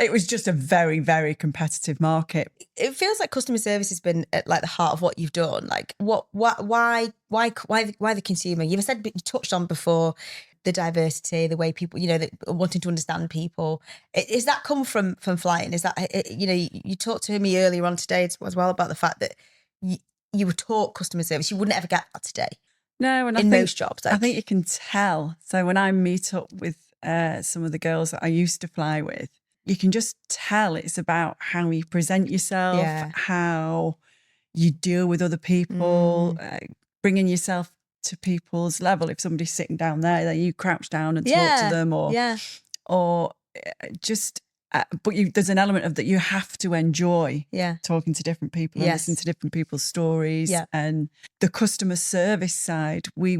[SPEAKER 2] It was just a very, very competitive market.
[SPEAKER 1] It feels like customer service has been at like the heart of what you've done. Like why the consumer? You touched on before the diversity, the way people, wanting to understand people. Is that come from flying? Is that, you talked to me earlier on today as well about the fact that you were taught customer service. You wouldn't ever get that today.
[SPEAKER 2] No, and
[SPEAKER 1] most jobs.
[SPEAKER 2] I think you can tell. So when I meet up with some of the girls that I used to fly with, you can just tell it's about how you present yourself, how you deal with other people, bringing yourself to people's level. If somebody's sitting down there, then you crouch down and talk to them, or just. But there's an element of that you have to enjoy talking to different people and listen to different people's stories. And the customer service side, we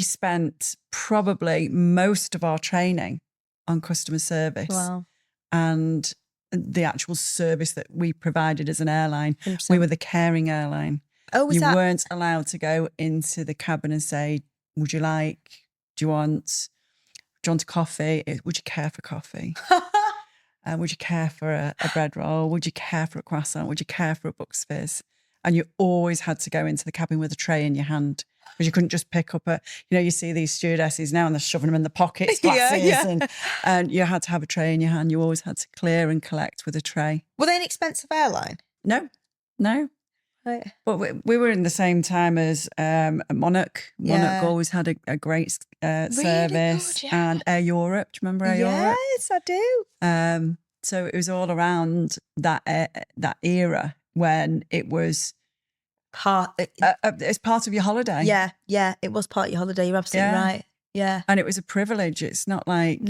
[SPEAKER 2] spent probably most of our training on customer service.
[SPEAKER 1] Wow.
[SPEAKER 2] And the actual service that we provided as an airline. 100%. We were the caring airline.
[SPEAKER 1] Oh,
[SPEAKER 2] you weren't allowed to go into the cabin and say, do you want a coffee? Would you care for coffee? Would you care for a bread roll? Would you care for a croissant? Would you care for a Bucks Fizz? And you always had to go into the cabin with a tray in your hand, because you couldn't just pick up you see these stewardesses now and they're shoving them in the pockets, glasses, and you had to have a tray in your hand. You always had to clear and collect with a tray.
[SPEAKER 1] Were they an expensive airline?
[SPEAKER 2] No.
[SPEAKER 1] Right.
[SPEAKER 2] But we were in the same time as Monarch. Monarch always had a great service,
[SPEAKER 1] good,
[SPEAKER 2] and Air Europe. Do you remember Air Europe?
[SPEAKER 1] Yes, I do.
[SPEAKER 2] So it was all around that era when it was it's part of your holiday.
[SPEAKER 1] Yeah, it was part of your holiday. You're absolutely right. Yeah,
[SPEAKER 2] and it was a privilege. It's not like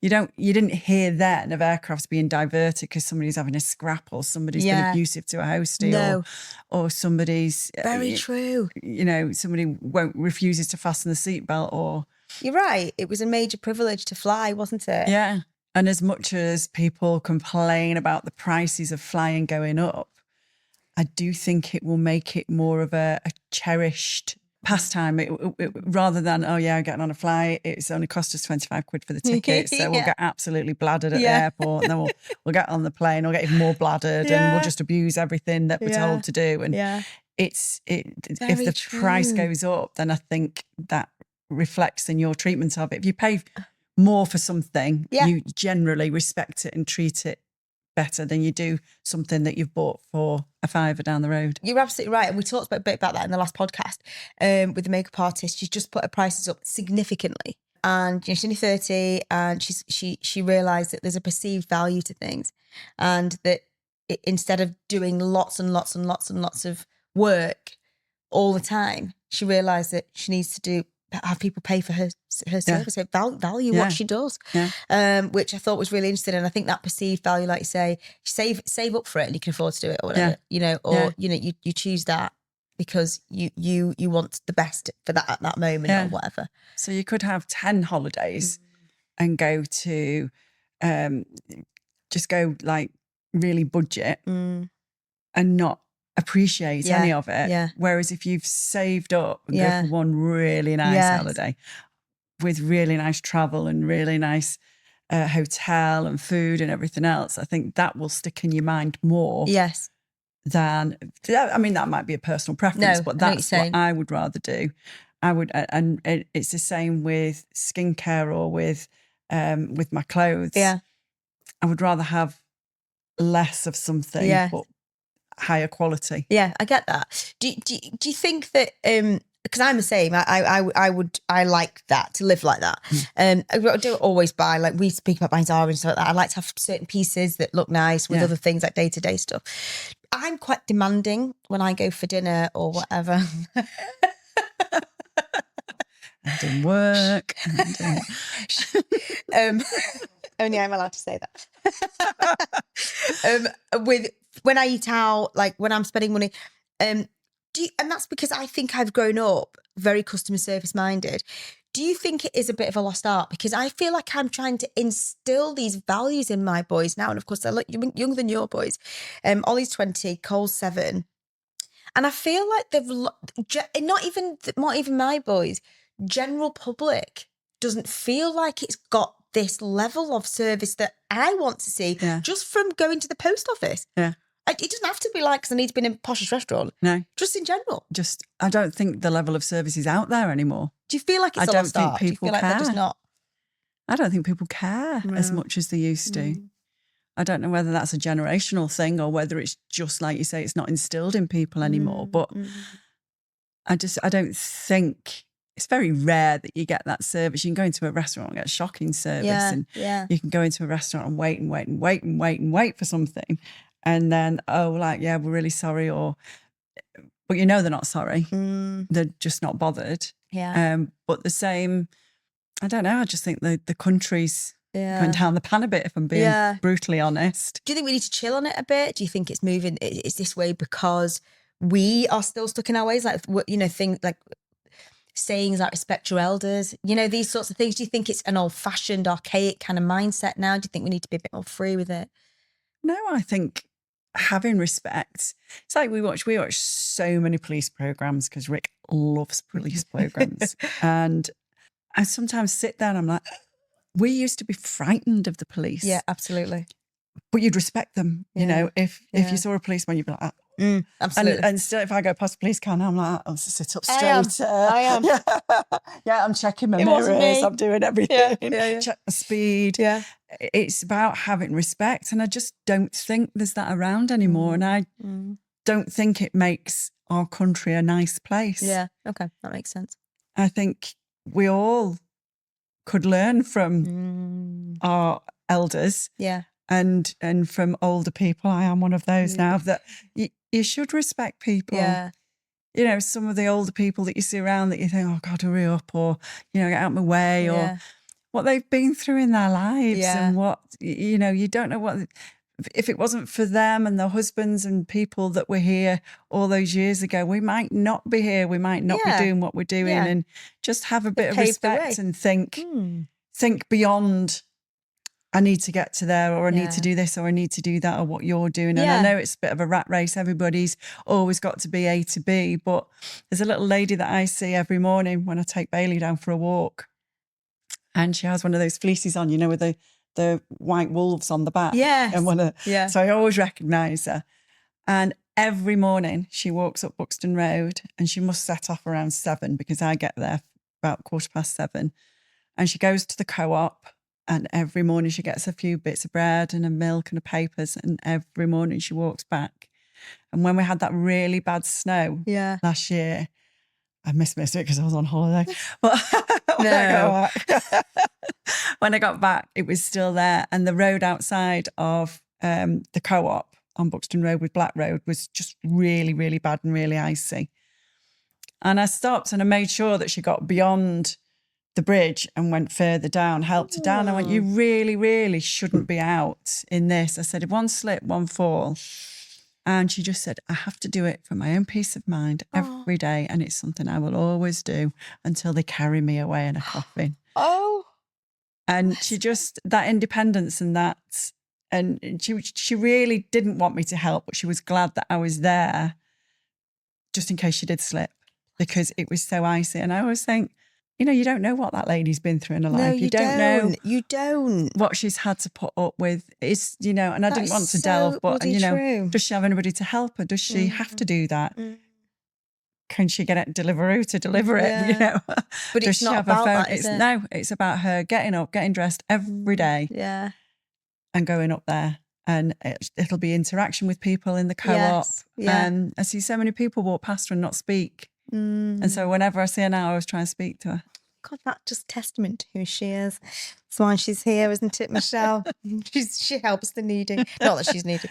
[SPEAKER 2] you didn't hear then of aircrafts being diverted because somebody's having a scrap or somebody's been abusive to a hostie or somebody's
[SPEAKER 1] very true.
[SPEAKER 2] Somebody refuses to fasten the seatbelt or.
[SPEAKER 1] You're right. It was a major privilege to fly, wasn't it?
[SPEAKER 2] Yeah. And as much as people complain about the prices of flying going up, I do think it will make it more of a cherished pastime, rather than getting on a flight, it's only cost us 25 quid for the ticket, so we'll get absolutely bladdered at the airport, and then we'll get on the plane, we'll get even more bladdered, and we'll just abuse everything that we're told to do. And if the price goes up, then I think that reflects in your treatment of it. If you pay more for something, you generally respect it and treat it better than you do something that you've bought for a fiver down the road. You're absolutely right. And we talked a bit about that in the last podcast with the makeup artist. She's just put her prices up significantly. And she's only 30, and she realised that there's a perceived value to things, and that
[SPEAKER 1] instead of doing lots and lots and lots and lots of work all the time, she realised that she needs to have people pay for her service, value what she does, which I thought was really interesting. And I think that perceived value, like you say, save up for it and you can afford to do it or whatever, you know, or you choose that because you want the best for that at that moment or whatever.
[SPEAKER 2] So you could have 10 holidays and go to just go like really budget and not appreciate any of it.
[SPEAKER 1] Yeah.
[SPEAKER 2] Whereas if you've saved up and go for one really nice holiday with really nice travel and really nice hotel and food and everything else, I think that will stick in your mind more.
[SPEAKER 1] Yes.
[SPEAKER 2] Than, I mean, that might be a personal preference, but that's what I would rather do. I would, and it's the same with skincare or with my clothes. Yeah. I would rather have less of something, but higher quality.
[SPEAKER 1] Yeah, I get that. Do you think that because I'm the same, I like that, to live like that. I don't always buy, like we speak about buying Zara and stuff like that. I like to have certain pieces that look nice with other things like day-to-day stuff. I'm quite demanding when I go for dinner or whatever.
[SPEAKER 2] And in work.
[SPEAKER 1] Only I'm allowed to say that. When I eat out, like when I'm spending money, and that's because I think I've grown up very customer service minded. Do you think it is a bit of a lost art? Because I feel like I'm trying to instill these values in my boys now. And of course, they're like younger than your boys. Ollie's 20, Cole's 7. And I feel like not even my boys, general public doesn't feel like it's got this level of service that I want to see just from going to the post office. Yeah. It doesn't have to be like, because I need to be in a poshest restaurant. No. Just in general.
[SPEAKER 2] I don't think the level of service is out there anymore.
[SPEAKER 1] Do you feel like it's a lost art? Do you feel like they're just not?
[SPEAKER 2] I don't think people care as much as they used to. I don't know whether that's a generational thing or whether it's just like you say, it's not instilled in people anymore. But I don't think, it's very rare that you get that service. You can go into a restaurant and get shocking service, and you can go into a restaurant and wait and wait and wait and wait and wait for something. And then, we're really sorry, but you know they're not sorry. They're just not bothered. Yeah. But the same, I don't know, I just think the country's going down the pan a bit, if I'm being brutally honest.
[SPEAKER 1] Do you think we need to chill on it a bit? Do you think it's moving, it's this way because we are still stuck in our ways? Like, you know, things like sayings like respect your elders, you know, these sorts of things. Do you think it's an old-fashioned, archaic kind of mindset now? Do you think we need to be a bit more free with it?
[SPEAKER 2] No, I think having respect. It's like we watch so many police programs because Rick loves police programs. And I sometimes sit there and I'm like, we used to be frightened of the police.
[SPEAKER 1] Yeah, absolutely.
[SPEAKER 2] But you'd respect them, you know, if you saw a policeman, you'd be like,
[SPEAKER 1] absolutely.
[SPEAKER 2] And still, if I go past a police car now, I'm like, I'll sit up straight.
[SPEAKER 1] I am.
[SPEAKER 2] Yeah, I'm checking my mirrors. I'm doing everything. Yeah. Check the speed. Yeah. It's about having respect. And I just don't think there's that around anymore. And I don't think it makes our country a nice place.
[SPEAKER 1] Yeah. Okay. That makes sense.
[SPEAKER 2] I think we all could learn from our elders. Yeah. And from older people. I am one of those now, that you should respect people. Yeah. You know, some of the older people that you see around that you think, oh God, hurry up, or, you know, get out of my way, or what they've been through in their lives, and what, you know, you don't know what, if it wasn't for them and their husbands and people that were here all those years ago, we might not be here. We might not be doing what we're doing, and just have a bit of respect and think beyond, I need to get to there, or I need to do this, or I need to do that, or what you're doing. And I know it's a bit of a rat race. Everybody's always got to be A to B. But there's a little lady that I see every morning when I take Bailey down for a walk. And she has one of those fleeces on, you know, with the white wolves on the back.
[SPEAKER 1] Yes.
[SPEAKER 2] And so I always recognise her. And every morning she walks up Buxton Road, and she must set off around 7 because I get there about 7:15. And she goes to the co-op. And every morning she gets a few bits of bread and a milk and a papers, and every morning she walks back. And when we had that really bad snow last year, I missed it because I was on holiday. But when I got back, it was still there. And the road outside of the co-op on Buxton Road with Black Road was just really, really bad and really icy. And I stopped and I made sure that she got beyond the bridge and went further down, helped her down. I went, you really, really shouldn't be out in this. I said, if one slip, one fall. And she just said, I have to do it for my own peace of mind every day. And it's something I will always do until they carry me away in a coffin. And she just, that independence and that, and she really didn't want me to help, but she was glad that I was there just in case she did slip, because it was so icy. And I always think, you know, you don't know what that lady's been through in her life.
[SPEAKER 1] You don't know. You don't.
[SPEAKER 2] What she's had to put up with is, you know, and I didn't want to delve, but, you know,
[SPEAKER 1] true.
[SPEAKER 2] Does she have anybody to help her? Does she have to do that? Can she get it, Deliveroo to deliver it, you know?
[SPEAKER 1] But
[SPEAKER 2] Does
[SPEAKER 1] it's
[SPEAKER 2] she
[SPEAKER 1] not
[SPEAKER 2] have a
[SPEAKER 1] about
[SPEAKER 2] phone?
[SPEAKER 1] that, is it?
[SPEAKER 2] No, it's about her getting up, getting dressed every day and going up there. And it'll be interaction with people in the co-op. And I see so many people walk past her and not speak. And so whenever I see her now, I always try and speak to her.
[SPEAKER 1] God, that's just testament to who she is. That's why she's here, isn't it, Michelle? She helps the needy. Not that she's needy.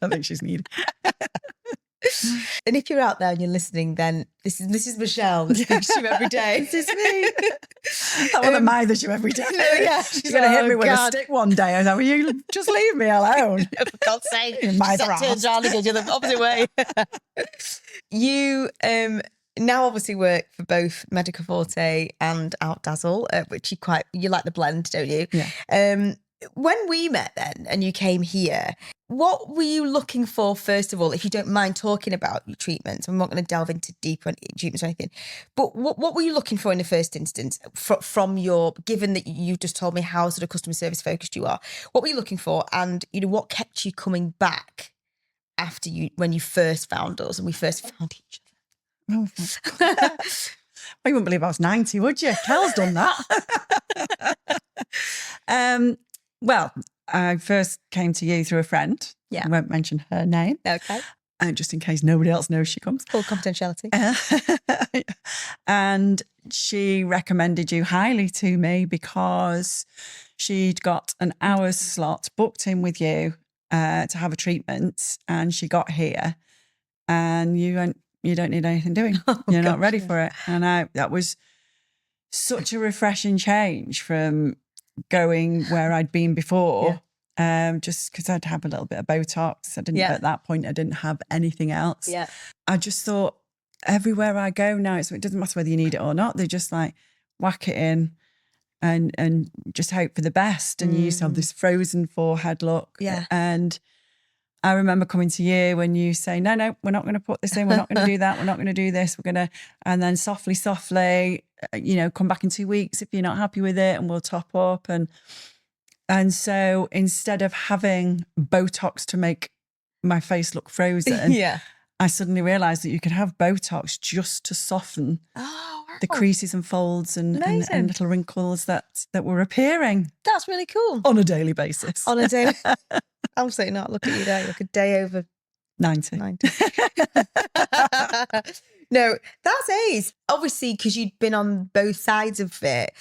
[SPEAKER 2] I think she's needy.
[SPEAKER 1] And if you're out there and you're listening, then this is Michelle that speaks to you every day.
[SPEAKER 2] This is me. I want to mither you every day.
[SPEAKER 1] She's
[SPEAKER 2] going to hit me with a stick one day. I was like, will you just leave me alone?
[SPEAKER 1] For God's sake.
[SPEAKER 2] Mither
[SPEAKER 1] Turns around and goes the opposite way. You now obviously work for both Medica Forte and Outdazzle, which you like the blend, don't you?
[SPEAKER 2] Yeah.
[SPEAKER 1] When we met then and you came here, what were you looking for, first of all, if you don't mind talking about your treatments? I'm not going to delve into deeper treatments or anything, but what were you looking for in the first instance from given that you just told me how sort of customer service focused you are, what were you looking for? And, you know, what kept you coming back when you first found us and we first found each other?
[SPEAKER 2] Oh, well, you wouldn't believe I was 90, would you? Kel's done that. Well, I first came to you through a friend. Yeah. I won't mention her name.
[SPEAKER 1] Okay.
[SPEAKER 2] Just in case nobody else knows she comes.
[SPEAKER 1] Full confidentiality.
[SPEAKER 2] And she recommended you highly to me because she'd got an hour's slot booked in with you to have a treatment, and she got here and you went, you don't need anything doing. You're not ready for it. And that was such a refreshing change from going where I'd been before, just because I'd have a little bit of Botox. At that point, I didn't have anything else. Yeah. I just thought everywhere I go now, it doesn't matter whether you need it or not. They just like whack it in and just hope for the best. And you used to have this frozen forehead look. Yeah. And I remember coming to you when you say, no, we're not going to put this in. We're not going to do that. We're not going to do this. We're going to, and then softly, you know, come back in 2 weeks if you're not happy with it and we'll top up. And so instead of having Botox to make my face look frozen, I suddenly realised that you could have Botox just to soften the creases and folds and little wrinkles that were appearing.
[SPEAKER 1] That's really cool.
[SPEAKER 2] On a daily basis.
[SPEAKER 1] On a daily Absolutely not. Look at you there. Look a day over
[SPEAKER 2] 90.
[SPEAKER 1] No, that's ace. Obviously, because you'd been on both sides of it.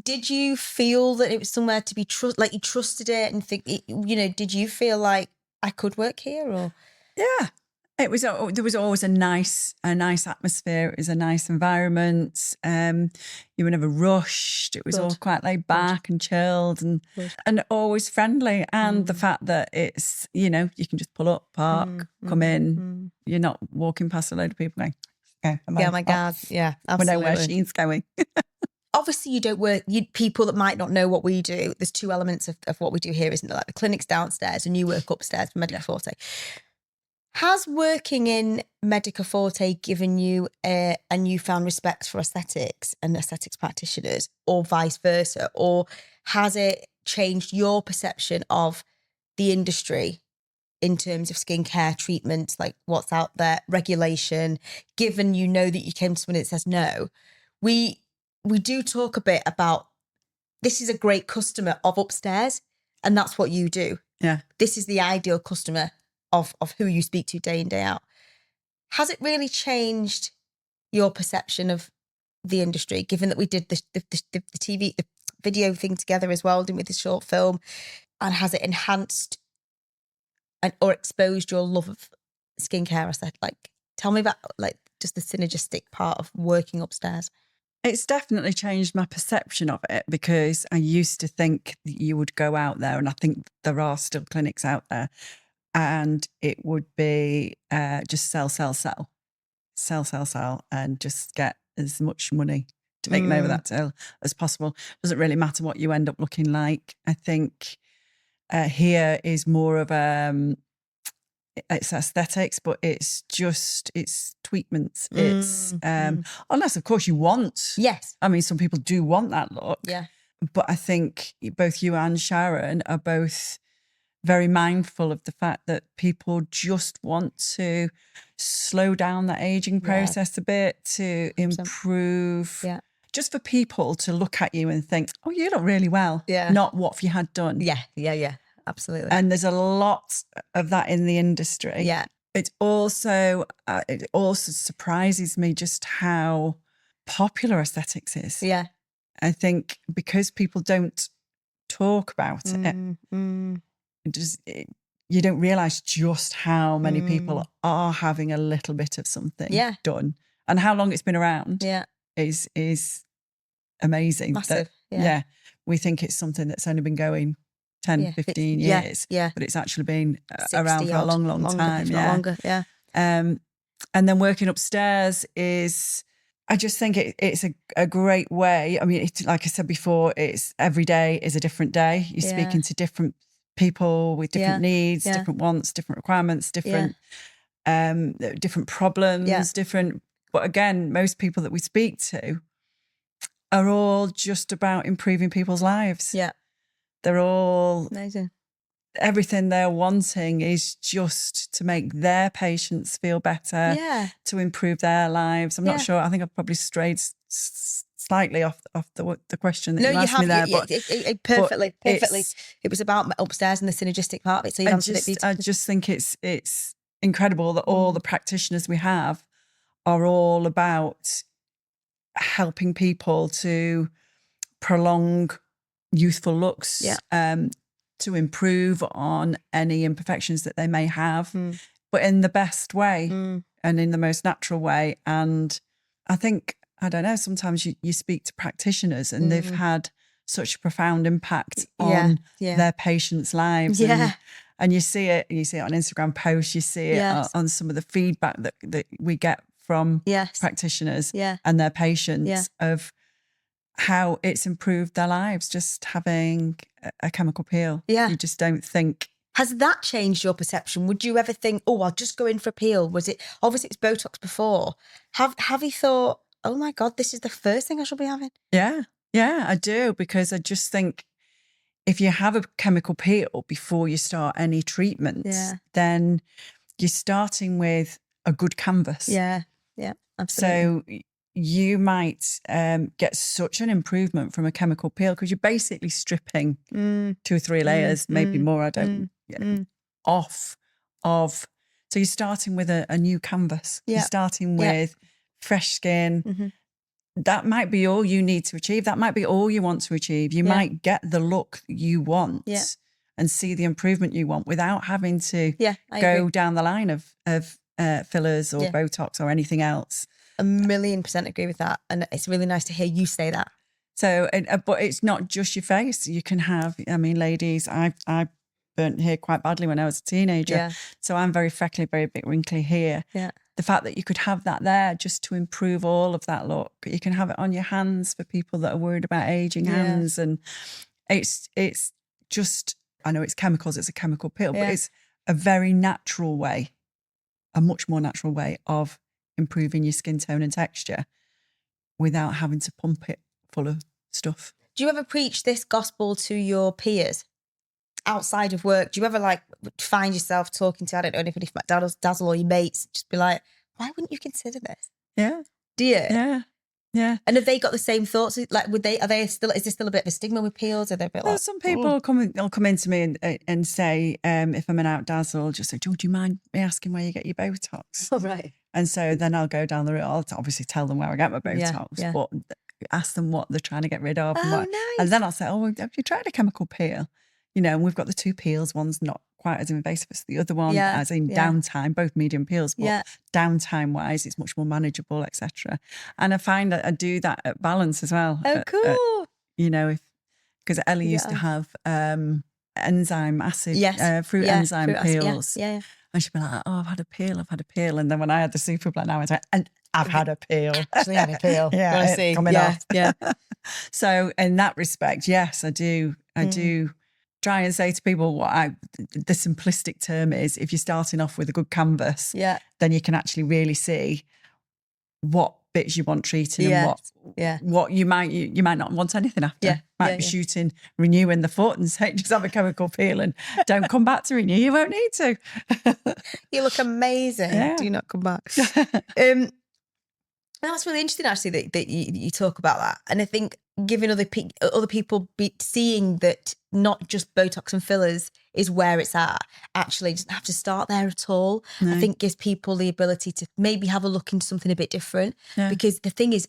[SPEAKER 1] Did you feel that it was somewhere to be like you trusted it and think, you know, did you feel like I could work here or?
[SPEAKER 2] Yeah. There was always a nice atmosphere. It was a nice environment. You were never rushed. It was all quite laid back and chilled and always friendly. And the fact that it's, you know, you can just pull up, park, come in. You're not walking past a load of people going,
[SPEAKER 1] oh my God. Yeah, absolutely.
[SPEAKER 2] We know where she's going.
[SPEAKER 1] Obviously, you don't work, people that might not know what we do, there's two elements of what we do here, isn't there? Like the clinic's downstairs and you work upstairs for Medica Forte. Has working in Medica Forte given you a newfound respect for aesthetics and aesthetics practitioners, or vice versa? Or has it changed your perception of the industry in terms of skincare treatments, like what's out there, regulation, given you know that you came to someone that says no? We do talk a bit about this is a great customer of upstairs, and that's what you do.
[SPEAKER 2] Yeah.
[SPEAKER 1] This is the ideal customer of who you speak to day in, day out. Has it really changed your perception of the industry, given that we did the TV, the video thing together as well, didn't we, with the short film? And has it enhanced or exposed your love of skincare? I said, like, tell me about like just the synergistic part of working upstairs.
[SPEAKER 2] It's definitely changed my perception of it, because I used to think that you would go out there, and I think there are still clinics out there, and it would be just sell, and just get as much money to make over that till as possible. Doesn't really matter what you end up looking like. I think here is more of it's aesthetics, but it's treatments. It's unless of course you want.
[SPEAKER 1] Yes.
[SPEAKER 2] I mean, some people do want that look.
[SPEAKER 1] Yeah.
[SPEAKER 2] But I think both you and Sharon are both very mindful of the fact that people just want to slow down the aging process a bit, to improve.
[SPEAKER 1] Yeah.
[SPEAKER 2] Just for people to look at you and think, oh, you look really well.
[SPEAKER 1] Yeah.
[SPEAKER 2] Not what have you had done.
[SPEAKER 1] Yeah. Absolutely.
[SPEAKER 2] And there's a lot of that in the industry.
[SPEAKER 1] Yeah.
[SPEAKER 2] It also surprises me just how popular aesthetics is.
[SPEAKER 1] Yeah.
[SPEAKER 2] I think because people don't talk about it, you don't realise just how many people are having a little bit of something done, and how long it's been around.
[SPEAKER 1] Yeah.
[SPEAKER 2] Is amazing.
[SPEAKER 1] Massive.
[SPEAKER 2] We think it's something that's only been going 10, 15 years.
[SPEAKER 1] Yeah.
[SPEAKER 2] But it's actually been around for a long time.
[SPEAKER 1] Longer. Yeah.
[SPEAKER 2] And then working upstairs is, I just think it's a great way. I mean, it's, like I said before, it's every day is a different day. You're speaking to different people with different needs, different wants, different requirements, different problems, different. But again, most people that we speak to are all just about improving people's lives.
[SPEAKER 1] Yeah.
[SPEAKER 2] They're all
[SPEAKER 1] amazing. Everything
[SPEAKER 2] they're wanting is just to make their patients feel better, to improve their lives. I'm not sure. I think I've probably strayed slightly off the question that you asked me there. But
[SPEAKER 1] perfectly. It was about upstairs and the synergistic part of it. So you answered it beautifully.
[SPEAKER 2] I just think it's incredible that all the practitioners we have are all about helping people to prolong youthful looks, to improve on any imperfections that they may have, but in the best way and in the most natural way. And I think, I don't know, sometimes you speak to practitioners and they've had such a profound impact on their patients' lives. And you see it on Instagram posts, you see it on some of the feedback that we get from practitioners and their patients of how it's improved their lives, just having a chemical peel. Yeah. You just don't think.
[SPEAKER 1] Has that changed your perception? Would you ever think, oh, I'll just go in for a peel? Was it, obviously it's Botox before. Have you thought, oh my God, this is the first thing I should be having?
[SPEAKER 2] Yeah, I do, because I just think if you have a chemical peel before you start any treatments, then you're starting with a good canvas.
[SPEAKER 1] Yeah, absolutely.
[SPEAKER 2] So you might get such an improvement from a chemical peel because you're basically stripping 2 or 3 layers, maybe more, I don't, off of. So you're starting with a new canvas. You're starting with fresh skin. That might be all you need to achieve. That might be all you want to achieve. You might get the look you want and see the improvement you want without having to go down the line of fillers or Botox or anything else.
[SPEAKER 1] 1,000,000% agree with that. And it's really nice to hear you say that.
[SPEAKER 2] So, but it's not just your face. You can have, I mean, ladies, I burnt hair quite badly when I was a teenager. Yeah. So I'm very freckly, very big wrinkly hair. Yeah. The fact that you could have that there just to improve all of that look. You can have it on your hands for people that are worried about aging hands. And it's just, I know it's chemicals, it's a chemical peel, but it's a very natural way, a much more natural way of improving your skin tone and texture without having to pump it full of stuff.
[SPEAKER 1] Do you ever preach this gospel to your peers outside of work? Do you ever find yourself talking to, I don't know, anybody from Dazzle or your mates, just be like, why wouldn't you consider this?
[SPEAKER 2] Yeah.
[SPEAKER 1] Do you?
[SPEAKER 2] Yeah. Yeah.
[SPEAKER 1] And have they got the same thoughts? Like, is there still a bit of a stigma with peels? Are they a bit like,
[SPEAKER 2] some people will come into me and say, if I'm an out Dazzle, just say, do you mind me asking where you get your Botox?
[SPEAKER 1] Oh, right.
[SPEAKER 2] And so then I'll go down the route. I'll obviously tell them where I get my Botox, but ask them what they're trying to get rid of.
[SPEAKER 1] Nice.
[SPEAKER 2] And then I'll say, have you tried a chemical peel? You know, and we've got the 2 peels. One's not quite as invasive as the other one,
[SPEAKER 1] Yeah,
[SPEAKER 2] as in
[SPEAKER 1] yeah.
[SPEAKER 2] downtime, both medium peels, but
[SPEAKER 1] Yeah.
[SPEAKER 2] downtime wise, it's much more manageable, etc. And I find that I do that at balance as well.
[SPEAKER 1] Oh, cool.
[SPEAKER 2] You know, because Ellie used to
[SPEAKER 1] Yeah.
[SPEAKER 2] have enzyme acid,
[SPEAKER 1] Yes.
[SPEAKER 2] fruit
[SPEAKER 1] Yeah,
[SPEAKER 2] enzyme
[SPEAKER 1] fruit acid,
[SPEAKER 2] peels.
[SPEAKER 1] yeah.
[SPEAKER 2] And she'd be like, oh, I've had a peel. And then when I had the super blend, I was like, and I've had a peel.
[SPEAKER 1] Actually had a peel.
[SPEAKER 2] Yeah,
[SPEAKER 1] Wanna
[SPEAKER 2] it's
[SPEAKER 1] see?
[SPEAKER 2] coming
[SPEAKER 1] Yeah,
[SPEAKER 2] off.
[SPEAKER 1] yeah.
[SPEAKER 2] So in that respect, yes, I do try and say to people the simplistic term is, if you're starting off with a good canvas,
[SPEAKER 1] Yeah.
[SPEAKER 2] then you can actually really see what bits you want treating and what you might not want anything after.
[SPEAKER 1] Yeah.
[SPEAKER 2] Might be shooting, renewing the foot and say, just have a chemical peel and don't come back to renew. You won't need to.
[SPEAKER 1] You look amazing.
[SPEAKER 2] Yeah.
[SPEAKER 1] Do not come back. That's really interesting, actually, that you talk about that. And I think giving other people seeing that not just Botox and fillers is where it's at, actually doesn't have to start there at all. No. I think gives people the ability to maybe have a look into something a bit different. Yeah. Because the thing is,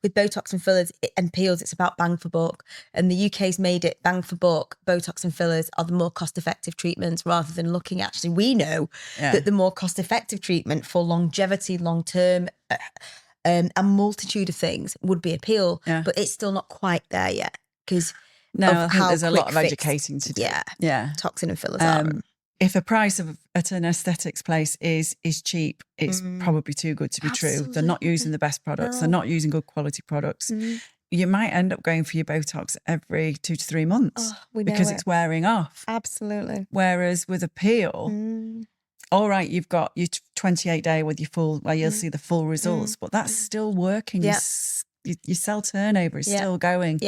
[SPEAKER 1] with Botox and fillers and peels, it's about bang for buck. And the UK's made it bang for buck. Botox and fillers are the more cost-effective treatments, rather than looking, actually, we know that the more cost-effective treatment for longevity, long-term, a multitude of things would be a peel, but it's still not quite there yet, because
[SPEAKER 2] I think there's a lot of educating to do. Yeah,
[SPEAKER 1] toxin and fillers are.
[SPEAKER 2] If a price at an aesthetics place is cheap, it's probably too good to be true. They're not using the best products. No. They're not using good quality products. You might end up going for your Botox every 2 to 3 months because it's wearing off.
[SPEAKER 1] Absolutely.
[SPEAKER 2] Whereas with a peel, all right, you've got your 28-day with your full, where you'll see the full results, but that's still working. Yeah. Your cell turnover is still going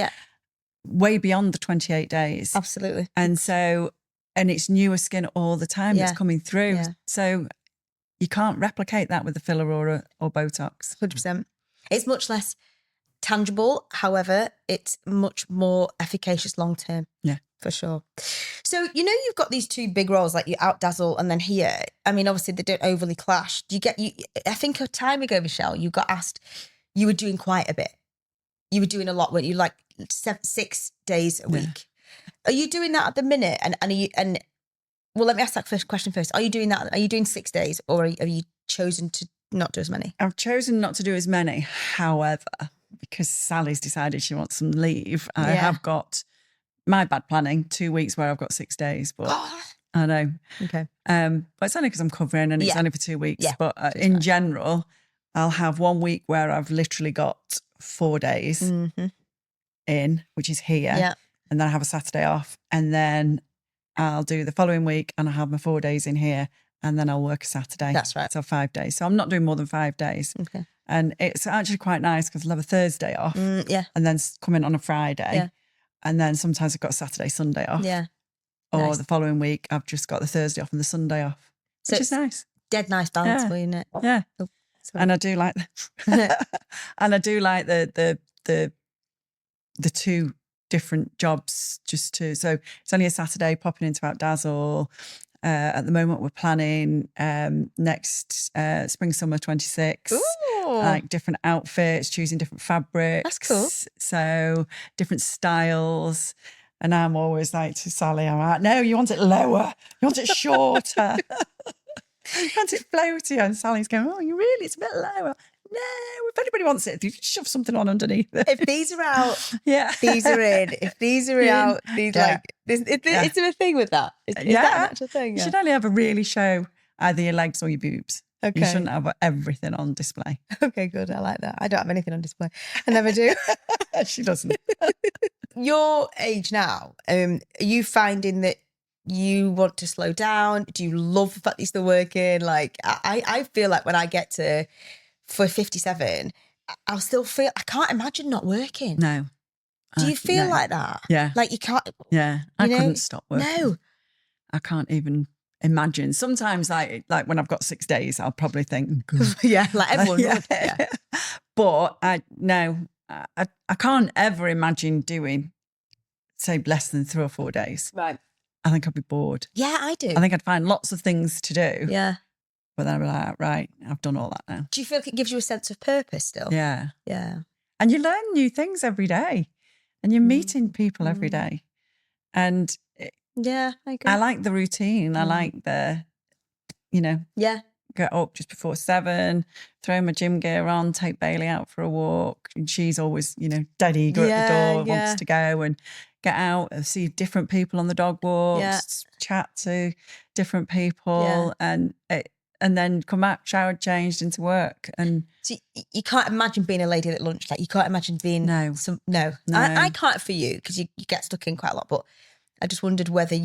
[SPEAKER 2] way beyond the 28 days.
[SPEAKER 1] Absolutely.
[SPEAKER 2] And so, and it's newer skin all the time that's coming through. Yeah. So you can't replicate that with a filler or Botox.
[SPEAKER 1] 100%. It's much less tangible. However, it's much more efficacious long term.
[SPEAKER 2] Yeah.
[SPEAKER 1] For sure. So, you've got these two big roles, like you outdazzle and then here. I mean, obviously they don't overly clash. I think a time ago, Michelle, you got asked, you were doing quite a bit. You were doing a lot, weren't you? Like 6 days a week. Are you doing that at the minute? Well, let me ask that first question first. Are you doing that? Are you doing 6 days, or have you chosen to not do as many?
[SPEAKER 2] I've chosen not to do as many. However, because Sally's decided she wants some leave, I have got my bad planning, 2 weeks where I've got 6 days, but I know.
[SPEAKER 1] Okay.
[SPEAKER 2] But it's only because I'm covering and it's only for 2 weeks. Yeah. But in general, I'll have 1 week where I've literally got 4 days in, which is here. Yeah. And then I have a Saturday off. And then I'll do the following week and I'll have my 4 days in here. And then I'll work a Saturday.
[SPEAKER 1] That's right.
[SPEAKER 2] So 5 days. So I'm not doing more than 5 days.
[SPEAKER 1] Okay.
[SPEAKER 2] And it's actually quite nice because I'll have a Thursday off. And then come in on a Friday. Yeah. And then sometimes I've got Saturday, Sunday off. Yeah. Or the following week, I've just got the Thursday off and the Sunday off, which is nice.
[SPEAKER 1] Dead nice balance for you, isn't it?
[SPEAKER 2] Yeah. Oh, and I do like and I do like the two different jobs so it's only a Saturday, popping into Outdazzle. At the moment, we're planning next spring, summer 26. Ooh. Like different outfits, choosing different fabrics.
[SPEAKER 1] That's cool.
[SPEAKER 2] So different styles. And I'm always like to Sally, I'm like, no, you want it lower. You want it shorter. You want it floatier. And Sally's going, oh, it's a bit lower. No, if anybody wants it, you shove something on underneath it.
[SPEAKER 1] If these are out, these are in. If these are out, these is there a thing with that? Is that an actual thing? Yeah.
[SPEAKER 2] You should only ever really show either your legs or your boobs. Okay. You shouldn't have everything on display.
[SPEAKER 1] Okay, good. I like that. I don't have anything on display. I never do.
[SPEAKER 2] She doesn't.
[SPEAKER 1] Your age now, are you finding that you want to slow down? Do you love the fact that you're still working? Like, I feel like when I get to for 57, I'll still feel, I can't imagine not working.
[SPEAKER 2] No.
[SPEAKER 1] Do you feel like that?
[SPEAKER 2] Yeah.
[SPEAKER 1] Like you can't.
[SPEAKER 2] Yeah. I couldn't stop working. No. I can't even imagine. Sometimes like when I've got 6 days, I'll probably think,
[SPEAKER 1] yeah, like everyone would. Yeah.
[SPEAKER 2] But I can't ever imagine doing, say, less than 3 or 4 days.
[SPEAKER 1] Right.
[SPEAKER 2] I think I'd be bored.
[SPEAKER 1] Yeah, I do.
[SPEAKER 2] I think I'd find lots of things to do.
[SPEAKER 1] Yeah.
[SPEAKER 2] But then I'd be like, right, I've done all that now.
[SPEAKER 1] Do you feel like it gives you a sense of purpose still?
[SPEAKER 2] Yeah.
[SPEAKER 1] Yeah.
[SPEAKER 2] And you learn new things every day. And you're meeting people every day. And
[SPEAKER 1] Yeah, I agree.
[SPEAKER 2] I like the routine. I like the, you know, get up just before 7, throw my gym gear on, take Bailey out for a walk. And she's always, you know, dead eager at the door, wants to go and get out and see different people on the dog walks, chat to different people, and then come back, showered, changed, into work. And
[SPEAKER 1] so you can't imagine being a lady at lunch. Like, you can't imagine being
[SPEAKER 2] no.
[SPEAKER 1] I can't for you, because you get stuck in quite a lot. But I just wondered whether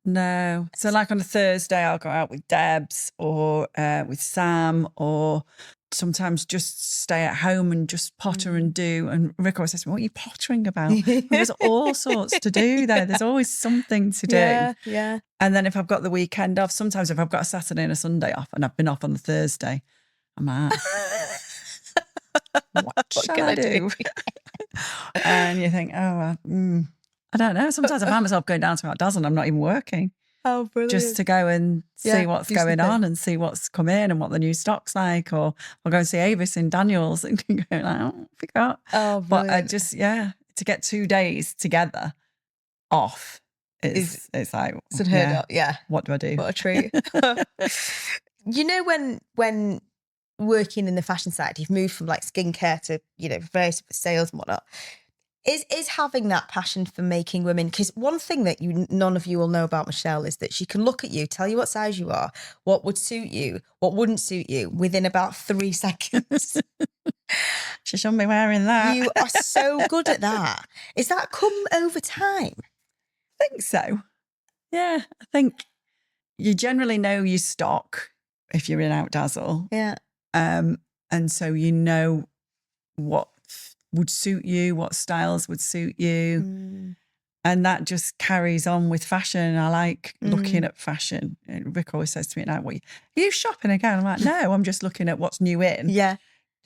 [SPEAKER 2] No. So like on a Thursday, I'll go out with Debs or with Sam, or sometimes just stay at home and just potter and do. And Rick always says to me, what are you pottering about? Well, there's all sorts to do there. There's always something to do.
[SPEAKER 1] Yeah.
[SPEAKER 2] And then if I've got the weekend off, sometimes if I've got a Saturday and a Sunday off and I've been off on the Thursday, I'm like, what shall I do? And you think, I don't know. Sometimes I find myself going down to Mount Dazzle and I'm not even working.
[SPEAKER 1] Oh, brilliant.
[SPEAKER 2] Just to go and see what's going on and see what's come in and what the new stock's like. Or I'll go and see Avis in Daniels and go like, oh, I forgot. Oh, brilliant. But I just, to get 2 days together off it's like,
[SPEAKER 1] it's unheard of. Yeah.
[SPEAKER 2] What do I do?
[SPEAKER 1] What a treat. You know, when working in the fashion side, you've moved from like skincare to, you know, various sales and whatnot. Is having that passion for making women, because one thing that none of you will know about Michele is that she can look at you, tell you what size you are, what would suit you, what wouldn't suit you within about 3 seconds.
[SPEAKER 2] She shouldn't be wearing that.
[SPEAKER 1] You are so good at that. Is that come over time?
[SPEAKER 2] I think so. Yeah, I think you generally know your stock if you're in Outdazzle.
[SPEAKER 1] Yeah.
[SPEAKER 2] And so you know what would suit you, what styles would suit you. And that just carries on with fashion. I like looking at fashion. Rick always says to me at night, are you shopping again? I'm like, no, I'm just looking at what's new in.
[SPEAKER 1] Yeah.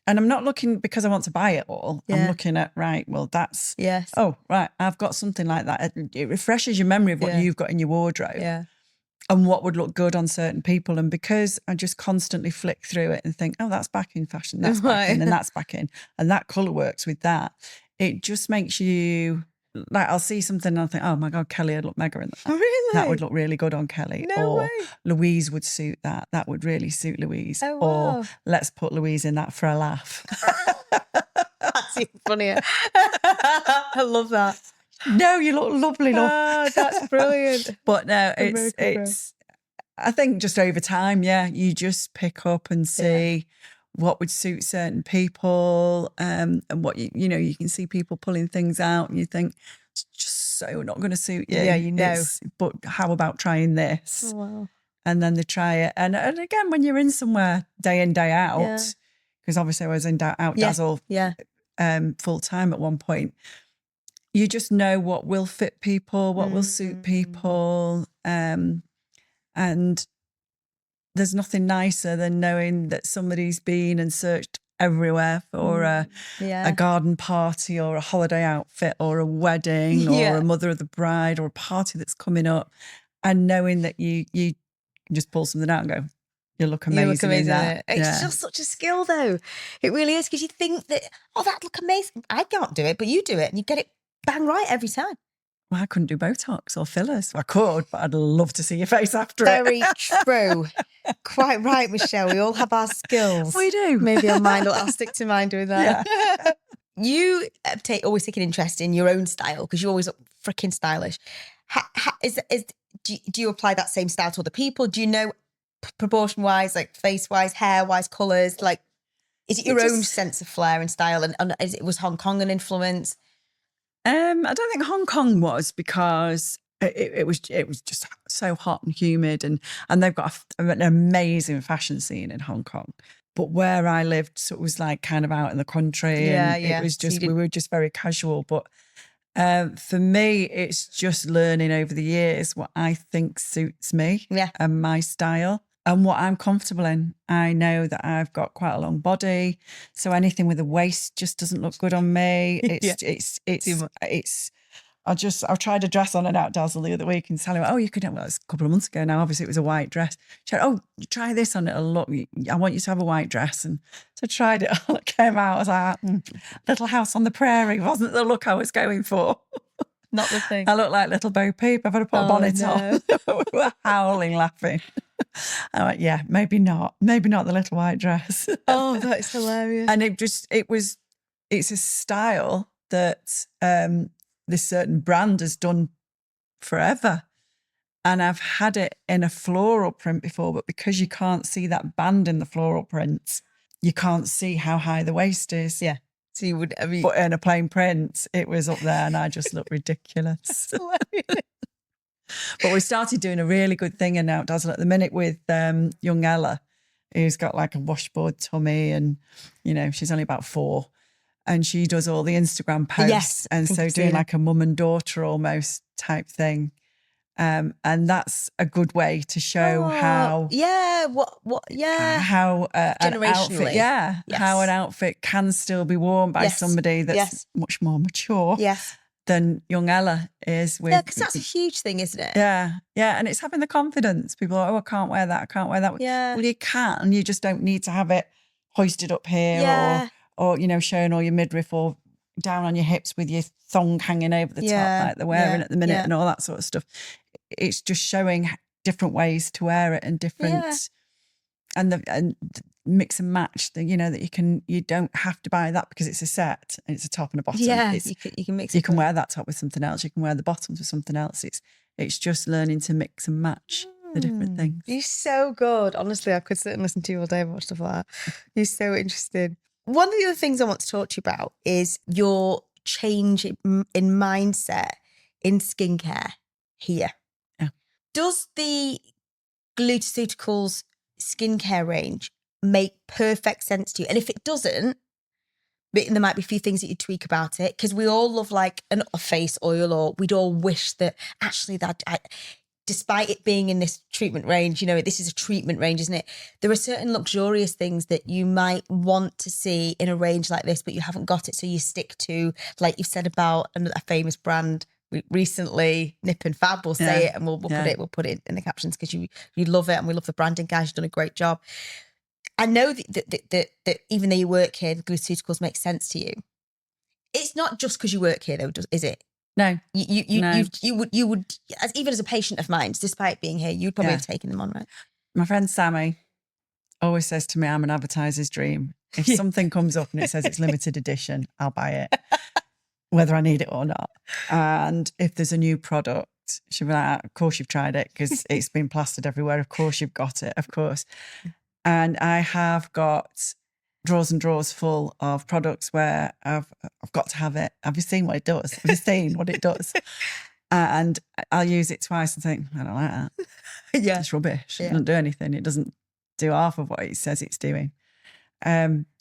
[SPEAKER 2] And I'm not looking because I want to buy it all. Yeah. I'm looking at, that's, oh, right, I've got something like that. It refreshes your memory of what you've got in your wardrobe.
[SPEAKER 1] Yeah.
[SPEAKER 2] And what would look good on certain people. And because I just constantly flick through it and think, oh, that's back in fashion, that's back in, and that's back in, and that colour works with that, it just makes you, like, I'll see something and I'll think, oh my God, Kelly would look mega in that.
[SPEAKER 1] Oh, really?
[SPEAKER 2] That would look really good on Kelly.
[SPEAKER 1] No way.
[SPEAKER 2] Louise would suit that. That would really suit Louise.
[SPEAKER 1] Oh, wow.
[SPEAKER 2] Or let's put Louise in that for a laugh.
[SPEAKER 1] That's even funnier. I love that.
[SPEAKER 2] No, you look lovely, love.
[SPEAKER 1] Oh, that's brilliant.
[SPEAKER 2] But no, it's I think just over time, you just pick up and see what would suit certain people, and what you know, you can see people pulling things out and you think it's just so not going to suit you.
[SPEAKER 1] Yeah, you know.
[SPEAKER 2] But how about trying this?
[SPEAKER 1] Oh, wow.
[SPEAKER 2] And then they try it. And again, when you're in somewhere day in, day out, because obviously I was in Outdazzle full time at one point, you just know what will fit people, what will suit people. And there's nothing nicer than knowing that somebody's been and searched everywhere for a garden party or a holiday outfit or a wedding or a mother of the bride or a party that's coming up, and knowing that you can just pull something out and go, you look amazing in that.
[SPEAKER 1] It's just such a skill though. It really is, because you think that, oh, that'd look amazing. I can't do it, but you do it and you get it bang right every time.
[SPEAKER 2] Well, I couldn't do Botox or fillers. I could, but I'd love to see your face after
[SPEAKER 1] Very true. Quite right, Michele. We all have our skills.
[SPEAKER 2] We do.
[SPEAKER 1] Maybe I'll stick to mine doing that. Yeah. You always take an interest in your own style because you always look freaking stylish. Do you apply that same style to other people? Do you know proportion-wise, like face-wise, hair-wise, colours? Like, is it your own sense of flair and style? And was Hong Kong an influence?
[SPEAKER 2] I don't think Hong Kong was, because it was just so hot and humid, and they've got an amazing fashion scene in Hong Kong. But where I lived, so it was like kind of out in the country, and it was just, we were just very casual. But for me, it's just learning over the years what I think suits me and my style and what I'm comfortable in. I know that I've got quite a long body, so anything with a waist just doesn't look good on me. I tried a dress on an Outdazzle the other week, and Sally went, oh, you could, well, it was a couple of months ago now, obviously it was a white dress. She went, oh, try this on, it'll look, I want you to have a white dress. And so I tried it on, it came out, I was like, Little House on the Prairie wasn't the look I was going for.
[SPEAKER 1] Not the thing.
[SPEAKER 2] I look like little Bo Peep. I've had to put a bonnet on. We were howling, laughing. I'm like, yeah, maybe not. Maybe not the little white dress.
[SPEAKER 1] Oh, that's hilarious.
[SPEAKER 2] And it's a style that this certain brand has done forever. And I've had it in a floral print before, but because you can't see that band in the floral print, you can't see how high the waist is.
[SPEAKER 1] Yeah. So you would,
[SPEAKER 2] But in a plain print, it was up there and I just looked ridiculous. But we started doing a really good thing in Outdazzle at the minute with young Ella, who's got like a washboard tummy and, she's only about 4. And she does all the Instagram posts.
[SPEAKER 1] Yes,
[SPEAKER 2] and so doing like a mum and daughter almost type thing. And that's a good way to show how how an outfit, how an outfit can still be worn by somebody that's much more mature than young Ella is. With,
[SPEAKER 1] because that's a huge thing, isn't it?
[SPEAKER 2] Yeah, and it's having the confidence. People are, I can't wear that. I can't wear that.
[SPEAKER 1] Yeah.
[SPEAKER 2] Well, you can. You just don't need to have it hoisted up here or showing all your midriff or down on your hips with your thong hanging over the top like they're wearing at the minute and all that sort of stuff. It's just showing different ways to wear it and different and mix and match that that you don't have to buy that because it's a set and it's a top and a bottom.
[SPEAKER 1] You can mix.
[SPEAKER 2] You can wear that top with something else. You can wear the bottoms with something else. It's just learning to mix and match the different things.
[SPEAKER 1] You're so good. Honestly, I could sit and listen to you all day about stuff like that. You're so interesting. One of the other things I want to talk to you about is your change in mindset in skincare here.
[SPEAKER 2] Yeah.
[SPEAKER 1] Does the Gluceuticals skincare range make perfect sense to you? And if it doesn't, there might be a few things that you tweak about it, because we all love like a face oil, or we'd all wish that actually despite it being in this treatment range, this is a treatment range, isn't it? There are certain luxurious things that you might want to see in a range like this, but you haven't got it. So you stick to, like you've said about a famous brand recently, Nip and Fab, we'll say it and we'll put it in the captions because you love it and we love the branding guys. You've done a great job. I know that even though you work here, the Gluceuticals make sense to you. It's not just because you work here though, is it?
[SPEAKER 2] No.
[SPEAKER 1] You would, even as a patient of mine, despite being here, you'd probably have taken them on, right?
[SPEAKER 2] My friend Sammy always says to me, I'm an advertiser's dream. If something comes up and it says it's limited edition, I'll buy it, whether I need it or not. And if there's a new product, she'll be like, of course you've tried it because it's been plastered everywhere. Of course you've got it, of course. And I have got drawers and drawers full of products where I've got to have it. Have you seen what it does? Have you seen what it does? And I'll use it twice and think, I don't like that. It's rubbish. It doesn't do anything. It doesn't do half of what it says it's doing.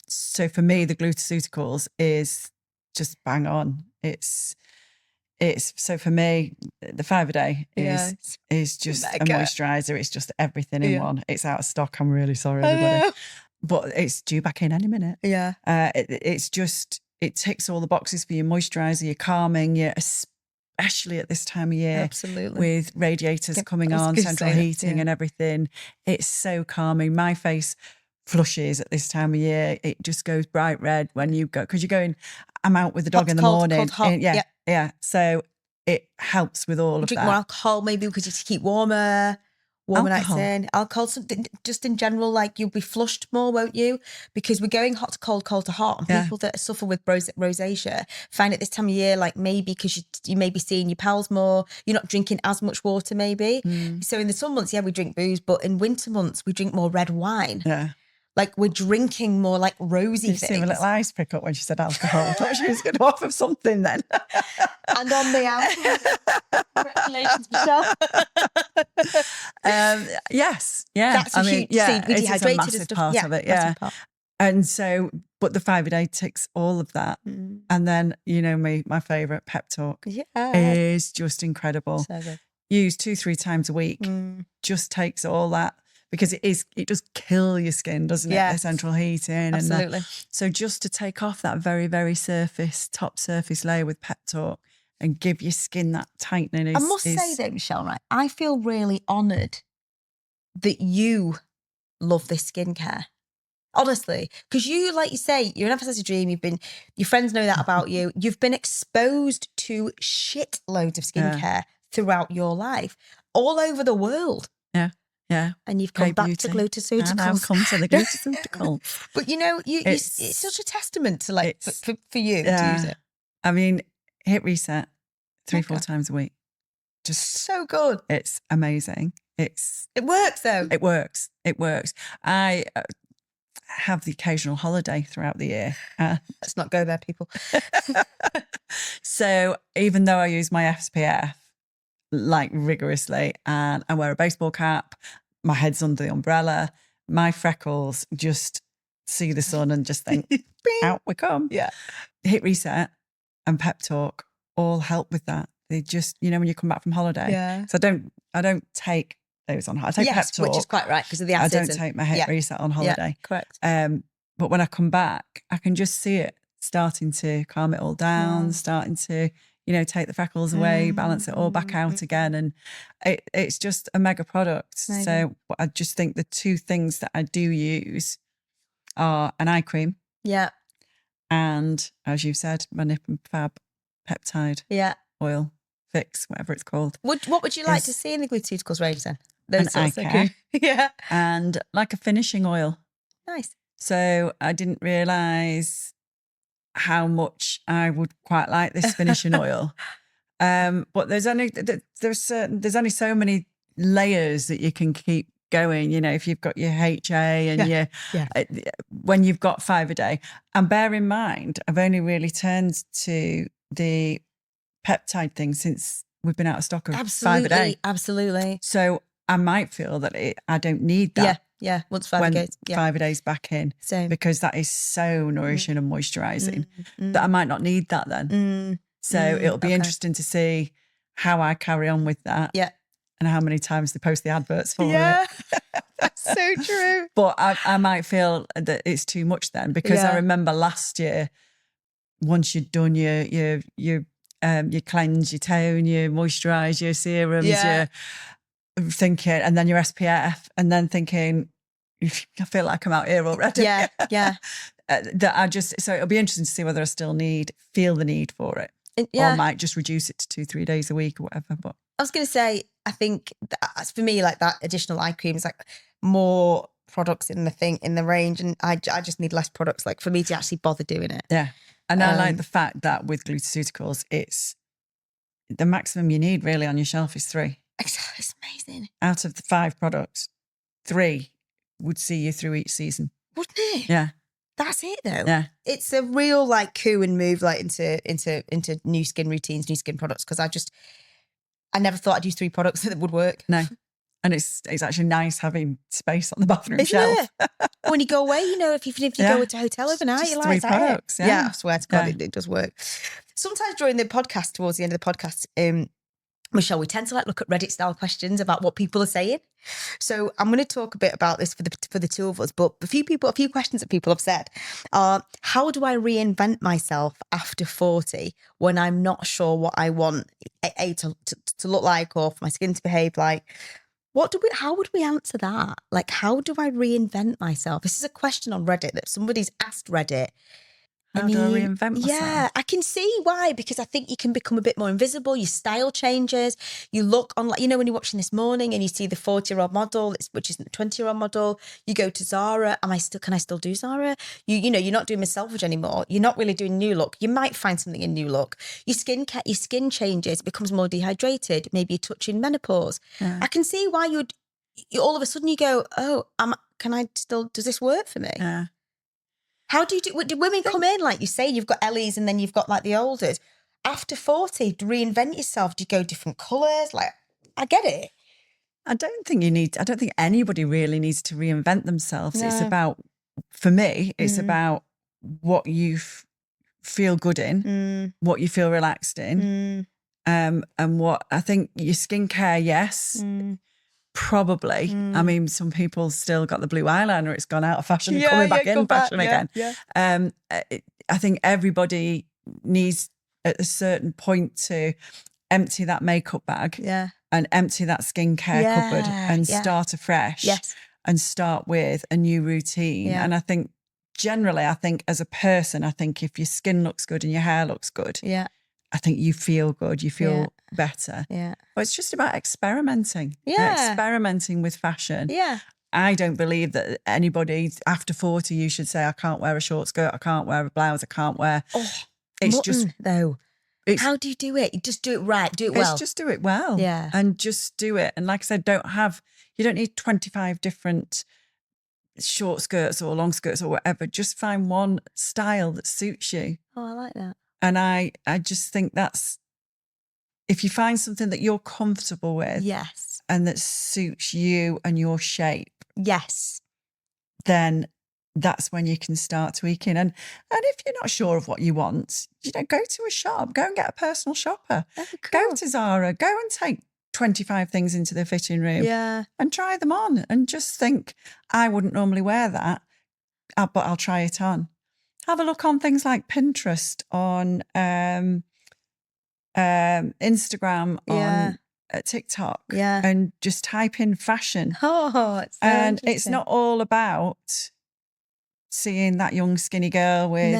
[SPEAKER 2] So for me, the Gluceuticals is just bang on. It's so for me, the 5-a-day is just a moisturiser. It's just everything in one. It's out of stock. I'm really sorry, everybody. But it's due back in any minute.
[SPEAKER 1] Yeah.
[SPEAKER 2] It's just, it ticks all the boxes for your moisturiser, your calming, especially at this time of year.
[SPEAKER 1] Absolutely.
[SPEAKER 2] With radiators coming on, central heating and everything. It's so calming. My face flushes at this time of year. It just goes bright red when you go, because you're going, I'm out with the dog in the morning.
[SPEAKER 1] Cold, hot.
[SPEAKER 2] Yeah. So it helps with all of that.
[SPEAKER 1] Drink more alcohol maybe because you have to keep warmer nights in. Alcohol, something just in general, like you'll be flushed more, won't you? Because we're going hot to cold, cold to hot. And people that suffer with rosacea find it this time of year, like maybe because you may be seeing your pals more, you're not drinking as much water maybe. So in the summer months, we drink booze, but in winter months, we drink more red wine. Yeah. Like we're drinking more like rosy things.
[SPEAKER 2] You see my little eyes prick up when she said alcohol. I thought she was going to offer something then.
[SPEAKER 1] And on the alcohol. Congratulations, Michelle.
[SPEAKER 2] Yes. Yeah.
[SPEAKER 1] That's a huge seed. We dehydrated
[SPEAKER 2] a massive part of it. Yeah. And so, but the 5-a-day ticks all of that. And then, my favourite pep talk is just incredible. So good. Used 2-3 times a week. Just takes all that. Because it does kill your skin, doesn't it? The central heating.
[SPEAKER 1] Absolutely.
[SPEAKER 2] So just to take off that very, very top surface layer with Pep Talk and give your skin that tightening
[SPEAKER 1] I must say though, Michelle, right, I feel really honoured that you love this skincare. Honestly, because you, like you say, you're an emphasized dream. Your friends know that about you. You've been exposed to shit loads of skincare throughout your life, all over the world.
[SPEAKER 2] Yeah. Yeah.
[SPEAKER 1] And you've come back to gluceuticals.
[SPEAKER 2] And I've come to the gluceuticals.
[SPEAKER 1] But it's such a testament to like for you to use it.
[SPEAKER 2] I mean, hit reset 3-4 times a week. Just
[SPEAKER 1] so good.
[SPEAKER 2] It's amazing. It
[SPEAKER 1] works though.
[SPEAKER 2] It works. I have the occasional holiday throughout the year.
[SPEAKER 1] Let's not go there, people.
[SPEAKER 2] So even though I use my SPF like rigorously and I wear a baseball cap, my head's under the umbrella, my freckles just see the sun and just think, out we come.
[SPEAKER 1] Yeah.
[SPEAKER 2] Hit reset and pep talk all help with that. They just, when you come back from holiday.
[SPEAKER 1] Yeah.
[SPEAKER 2] So I don't take those on holiday. I take pep talk,
[SPEAKER 1] which is quite right because of the acids.
[SPEAKER 2] I don't take my hit reset on holiday.
[SPEAKER 1] Yeah, correct.
[SPEAKER 2] But when I come back, I can just see it starting to calm it all down, starting to, take the freckles away, balance it all back out again. And it's just a mega product. Amazing. So I just think the two things that I do use are an eye cream.
[SPEAKER 1] Yeah.
[SPEAKER 2] And as you said, my Nip and Fab peptide oil fix, whatever it's called.
[SPEAKER 1] What would you like to see in the gluceuticals range then?
[SPEAKER 2] Those eye care.
[SPEAKER 1] Yeah.
[SPEAKER 2] And like a finishing oil.
[SPEAKER 1] Nice.
[SPEAKER 2] So I didn't realise how much I would quite like this finishing oil. But there's only so many layers that you can keep going, if you've got your HA and when you've got 5 a day. And bear in mind, I've only really turned to the peptide thing since we've been out of stock of 5 a day.
[SPEAKER 1] Absolutely.
[SPEAKER 2] So I might feel that I don't need that.
[SPEAKER 1] Yeah, once 5 goes.
[SPEAKER 2] 5 a day's back in.
[SPEAKER 1] Same.
[SPEAKER 2] Because that is so nourishing and moisturising that I might not need that then. So it'll be interesting to see how I carry on with that.
[SPEAKER 1] Yeah.
[SPEAKER 2] And how many times they post the adverts for
[SPEAKER 1] it. That's so true.
[SPEAKER 2] But I might feel that it's too much then because I remember last year, once you'd done your cleanse, your tone, your moisturise, your serums, your thinking, and then your SPF, and then thinking, I feel like I'm out here already.
[SPEAKER 1] Yeah.
[SPEAKER 2] So it'll be interesting to see whether I still feel the need for it. Or I might just reduce it to 2-3 days a week or whatever. But
[SPEAKER 1] I was going to say, I think that for me, like that additional eye cream is like more products in the range, and I just need less products, like for me to actually bother doing it.
[SPEAKER 2] Yeah, and I like the fact that with gluceuticals, it's the maximum you need really on your shelf is 3.
[SPEAKER 1] It's amazing.
[SPEAKER 2] Out of the 5 products, 3 would see you through each season.
[SPEAKER 1] Wouldn't it?
[SPEAKER 2] Yeah.
[SPEAKER 1] That's it though.
[SPEAKER 2] Yeah.
[SPEAKER 1] It's a real like coup and move like into new skin routines, new skin products, because I never thought I'd use 3 products that would work.
[SPEAKER 2] No. And it's actually nice having space on the bathroom
[SPEAKER 1] Isn't
[SPEAKER 2] shelf.
[SPEAKER 1] It? When you go away, if you go to a hotel overnight,
[SPEAKER 2] just
[SPEAKER 1] you're
[SPEAKER 2] 3
[SPEAKER 1] like,
[SPEAKER 2] products.
[SPEAKER 1] Yeah, I swear to God, it does work. Sometimes during the podcast, towards the end of the podcast, Michelle, we tend to look at Reddit style questions about what people are saying. So I'm going to talk a bit about this for the two of us. But a few questions that people have said are, how do I reinvent myself after 40 when I'm not sure what I want to look like or for my skin to behave like? How would we answer that? Like, how do I reinvent myself? This is a question on Reddit that somebody's asked Reddit.
[SPEAKER 2] How do I reinvent myself?
[SPEAKER 1] Yeah, I can see why, because I think you can become a bit more invisible. Your style changes. You look on, when you're watching This Morning and you see the 40-year-old model, which isn't the 20-year-old model. You go to Zara. Can I still do Zara? You're not doing Miss Selfridge anymore. You're not really doing New Look. You might find something in New Look. Your skin changes. It becomes more dehydrated. Maybe you're touching menopause. Yeah. I can see why you all of a sudden you go, oh, does this work for me?
[SPEAKER 2] Yeah.
[SPEAKER 1] How do women come in, like you say, you've got Ellie's and then you've got like the olders. After 40, to reinvent yourself, do you go different colours? Like, I get it.
[SPEAKER 2] I don't think anybody really needs to reinvent themselves.
[SPEAKER 1] No.
[SPEAKER 2] It's about, for me, it's about what you feel good in, what you feel relaxed in, and what I think your skincare, yes. Probably. I mean, some people still got the blue eyeliner. It's gone out of fashion and coming back in fashion again.
[SPEAKER 1] Yeah.
[SPEAKER 2] I think everybody needs at a certain point to empty that makeup bag and empty that skincare cupboard and start afresh.
[SPEAKER 1] Yes.
[SPEAKER 2] and start with a new routine.
[SPEAKER 1] Yeah.
[SPEAKER 2] And I think generally, as a person, I think if your skin looks good and your hair looks good, I think you feel good, you feel better.
[SPEAKER 1] Yeah.
[SPEAKER 2] But it's just about experimenting.
[SPEAKER 1] Yeah.
[SPEAKER 2] Experimenting with fashion.
[SPEAKER 1] Yeah.
[SPEAKER 2] I don't believe that anybody after 40, you should say, I can't wear a short skirt, I can't wear a blouse, I can't wear.
[SPEAKER 1] It's mutton, just though. How do you do it? You just do it right, do it well.
[SPEAKER 2] Just do it well.
[SPEAKER 1] Yeah.
[SPEAKER 2] And just do it. And like I said, you don't need 25 different short skirts or long skirts or whatever. Just find one style that suits you.
[SPEAKER 1] Oh, I like that.
[SPEAKER 2] And I just think that's, if you find something that you're comfortable with.
[SPEAKER 1] Yes.
[SPEAKER 2] And that suits you and your shape.
[SPEAKER 1] Yes.
[SPEAKER 2] Then that's when you can start tweaking. And if you're not sure of what you want, go to a shop, go and get a personal shopper.
[SPEAKER 1] Oh, cool.
[SPEAKER 2] Go to Zara, go and take 25 things into the fitting room and try them on and just think, I wouldn't normally wear that, but I'll try it on. Have a look on things like Pinterest, on Instagram, on TikTok, and just type in fashion.
[SPEAKER 1] Oh, it's so
[SPEAKER 2] and it's not all about seeing that young skinny girl with.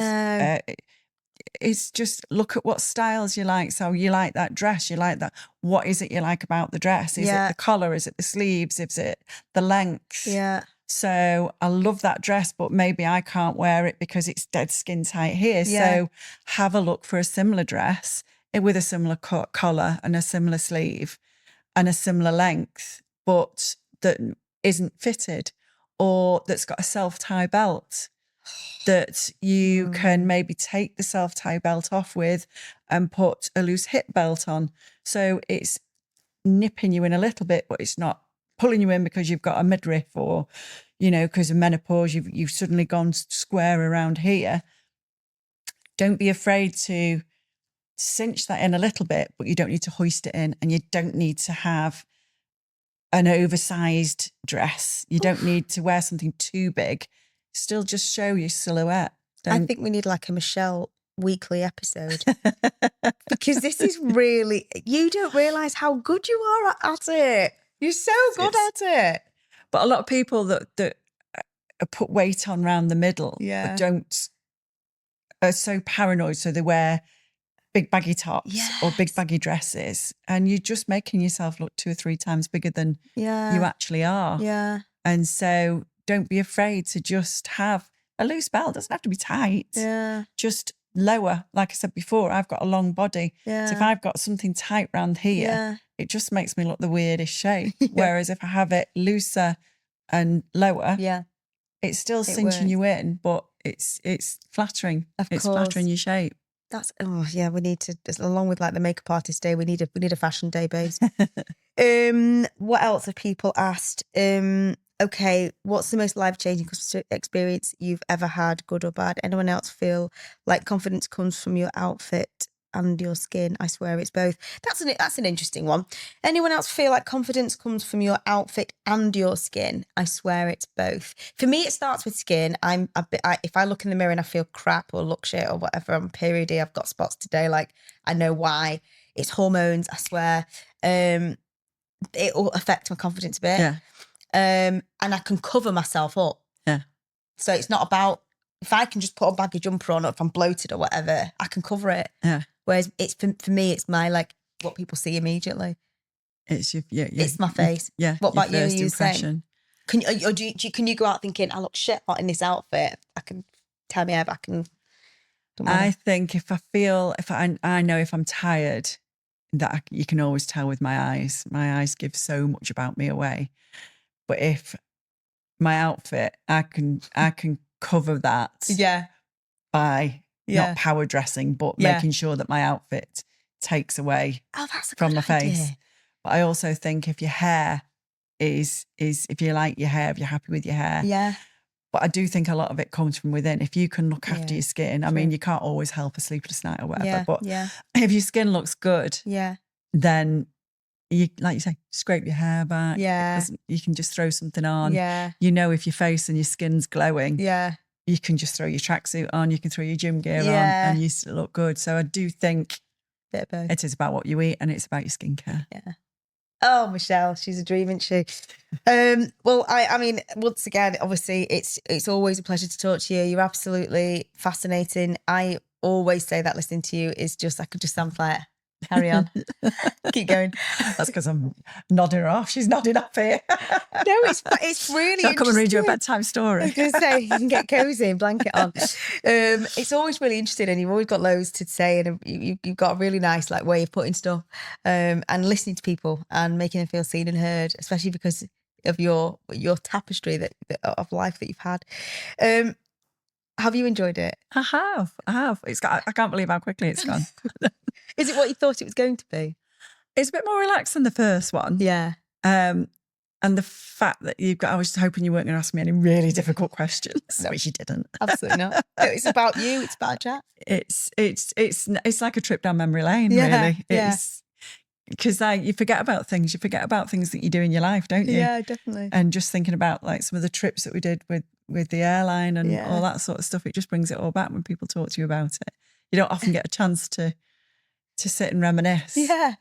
[SPEAKER 2] It's just look at what styles you like. So you like that dress, you like that. What is it you like about the dress? Is it the collar? Is it the sleeves? Is it the length?
[SPEAKER 1] Yeah.
[SPEAKER 2] So I love that dress, but maybe I can't wear it because it's dead skin tight here.
[SPEAKER 1] Yeah.
[SPEAKER 2] So have a look for a similar dress with a similar collar and a similar sleeve and a similar length, but that isn't fitted, or that's got a self-tie belt that you can maybe take the self-tie belt off with and put a loose hip belt on. So it's nipping you in a little bit, but it's not pulling you in because you've got a midriff or, because of menopause, you've suddenly gone square around here. Don't be afraid to cinch that in a little bit, but you don't need to hoist it in, and you don't need to have an oversized dress. You don't need to wear something too big. Still just show your silhouette.
[SPEAKER 1] I think we need like a Michelle weekly episode because this is really, you don't realise how good you are at it. You're so good at it.
[SPEAKER 2] But a lot of people that put weight on around the middle are so paranoid, so they wear big baggy tops or big baggy dresses, and you're just making yourself look 2 or 3 times bigger than you actually are.
[SPEAKER 1] Yeah.
[SPEAKER 2] And so don't be afraid to just have a loose belt. It doesn't have to be tight.
[SPEAKER 1] Yeah.
[SPEAKER 2] Just lower. Like I said before, I've got a long body.
[SPEAKER 1] Yeah.
[SPEAKER 2] So if I've got something tight round here, it just makes me look the weirdest shape. Whereas if I have it looser and lower, it's still cinching you in, but it's flattering. It's flattering your shape.
[SPEAKER 1] That's we need to, along with like the makeup artist day, we need a fashion day, babes. What else have people asked? Okay, what's the most life-changing experience you've ever had, good or bad? Anyone else feel like confidence comes from your outfit and your skin? I swear it's both. That's an interesting one. Anyone else feel like confidence comes from your outfit and your skin? I swear it's both. For me, it starts with skin. If I look in the mirror and I feel crap or look shit or whatever, I'm periody, I've got spots today, like I know why. It's hormones, I swear. It will affect my confidence a bit.
[SPEAKER 2] Yeah.
[SPEAKER 1] And I can cover myself up.
[SPEAKER 2] Yeah.
[SPEAKER 1] So it's not about, if I can just put a baggy jumper on, or if I'm bloated or whatever, I can cover it.
[SPEAKER 2] Yeah.
[SPEAKER 1] Whereas it's for me, it's my like what people see immediately.
[SPEAKER 2] It's your
[SPEAKER 1] It's my face.
[SPEAKER 2] Yeah.
[SPEAKER 1] What about you?
[SPEAKER 2] First
[SPEAKER 1] You
[SPEAKER 2] impression.
[SPEAKER 1] saying? Can you go out thinking I look shit hot in this outfit? I can tell me if I can.
[SPEAKER 2] I think if I know if I'm tired, that you can always tell with my eyes. My eyes give so much about me away. But if my outfit, I can cover that by not power dressing, but making sure that my outfit takes away from my face. But I also think if your hair is if you like your hair, if you're happy with your hair.
[SPEAKER 1] Yeah.
[SPEAKER 2] But I do think a lot of it comes from within. If you can look after your skin, I mean, you can't always help a sleepless night or whatever, but if your skin looks good, then you, like you say, scrape your hair back.
[SPEAKER 1] Yeah.
[SPEAKER 2] You can just throw something on.
[SPEAKER 1] Yeah.
[SPEAKER 2] You know, if your face and your skin's glowing, you can just throw your tracksuit on, you can throw your gym gear on, and you still look good. So I do think it is about what you eat and it's about your skincare.
[SPEAKER 1] Yeah. Oh, Michelle, she's a dream, isn't she? Well, I mean, once again, obviously, it's always a pleasure to talk to you. You're absolutely fascinating. I always say that listening to you is just, I could just sound like, carry on, keep going.
[SPEAKER 2] That's because I'm nodding her off. She's nodding off here.
[SPEAKER 1] No, it's really.
[SPEAKER 2] I'll come and read you a
[SPEAKER 1] interesting.
[SPEAKER 2] bedtime story.
[SPEAKER 1] I was going to say, you can get cozy and blanket on. It's always really interesting, and you've always got loads to say, and you've got a really nice like way of putting stuff, and listening to people and making them feel seen and heard, especially because of your tapestry of life that you've had. Have you enjoyed it?
[SPEAKER 2] I have. I can't believe how quickly it's gone.
[SPEAKER 1] Is it what you thought it was going to be?
[SPEAKER 2] It's a bit more relaxed than the first one.
[SPEAKER 1] Yeah.
[SPEAKER 2] And the fact that I was hoping you weren't going to ask me any really difficult questions, which you didn't.
[SPEAKER 1] Absolutely not. It's about you. It's about a chat.
[SPEAKER 2] It's like a trip down memory lane, really. It's because you forget about things. You forget about things that you do in your life, don't you?
[SPEAKER 1] Yeah, definitely.
[SPEAKER 2] And just thinking about like some of the trips that we did with the airline and all that sort of stuff, it just brings it all back when people talk to you about it. You don't often get a chance to sit and reminisce.
[SPEAKER 1] Yeah.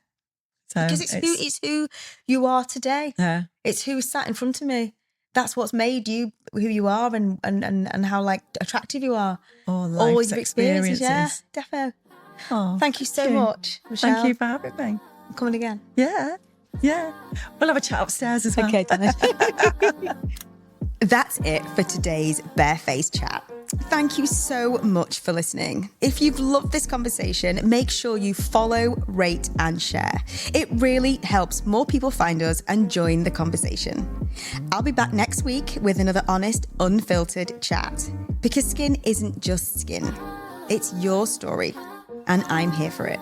[SPEAKER 2] So
[SPEAKER 1] because it's who you are today.
[SPEAKER 2] Yeah.
[SPEAKER 1] It's who sat in front of me. That's what's made you who you are and how like attractive you are.
[SPEAKER 2] All
[SPEAKER 1] your experiences. Yeah, defo.
[SPEAKER 2] Oh,
[SPEAKER 1] thank you so much, Michelle.
[SPEAKER 2] Thank you for having me.
[SPEAKER 1] I'm coming again.
[SPEAKER 2] Yeah. We'll have a chat upstairs as well.
[SPEAKER 1] Okay, done. That's it for today's Barefaced Chat. Thank you so much for listening. If you've loved this conversation, make sure you follow, rate, and share. It really helps more people find us and join the conversation. I'll be back next week with another honest, unfiltered chat. Because skin isn't just skin. It's your story, and I'm here for it.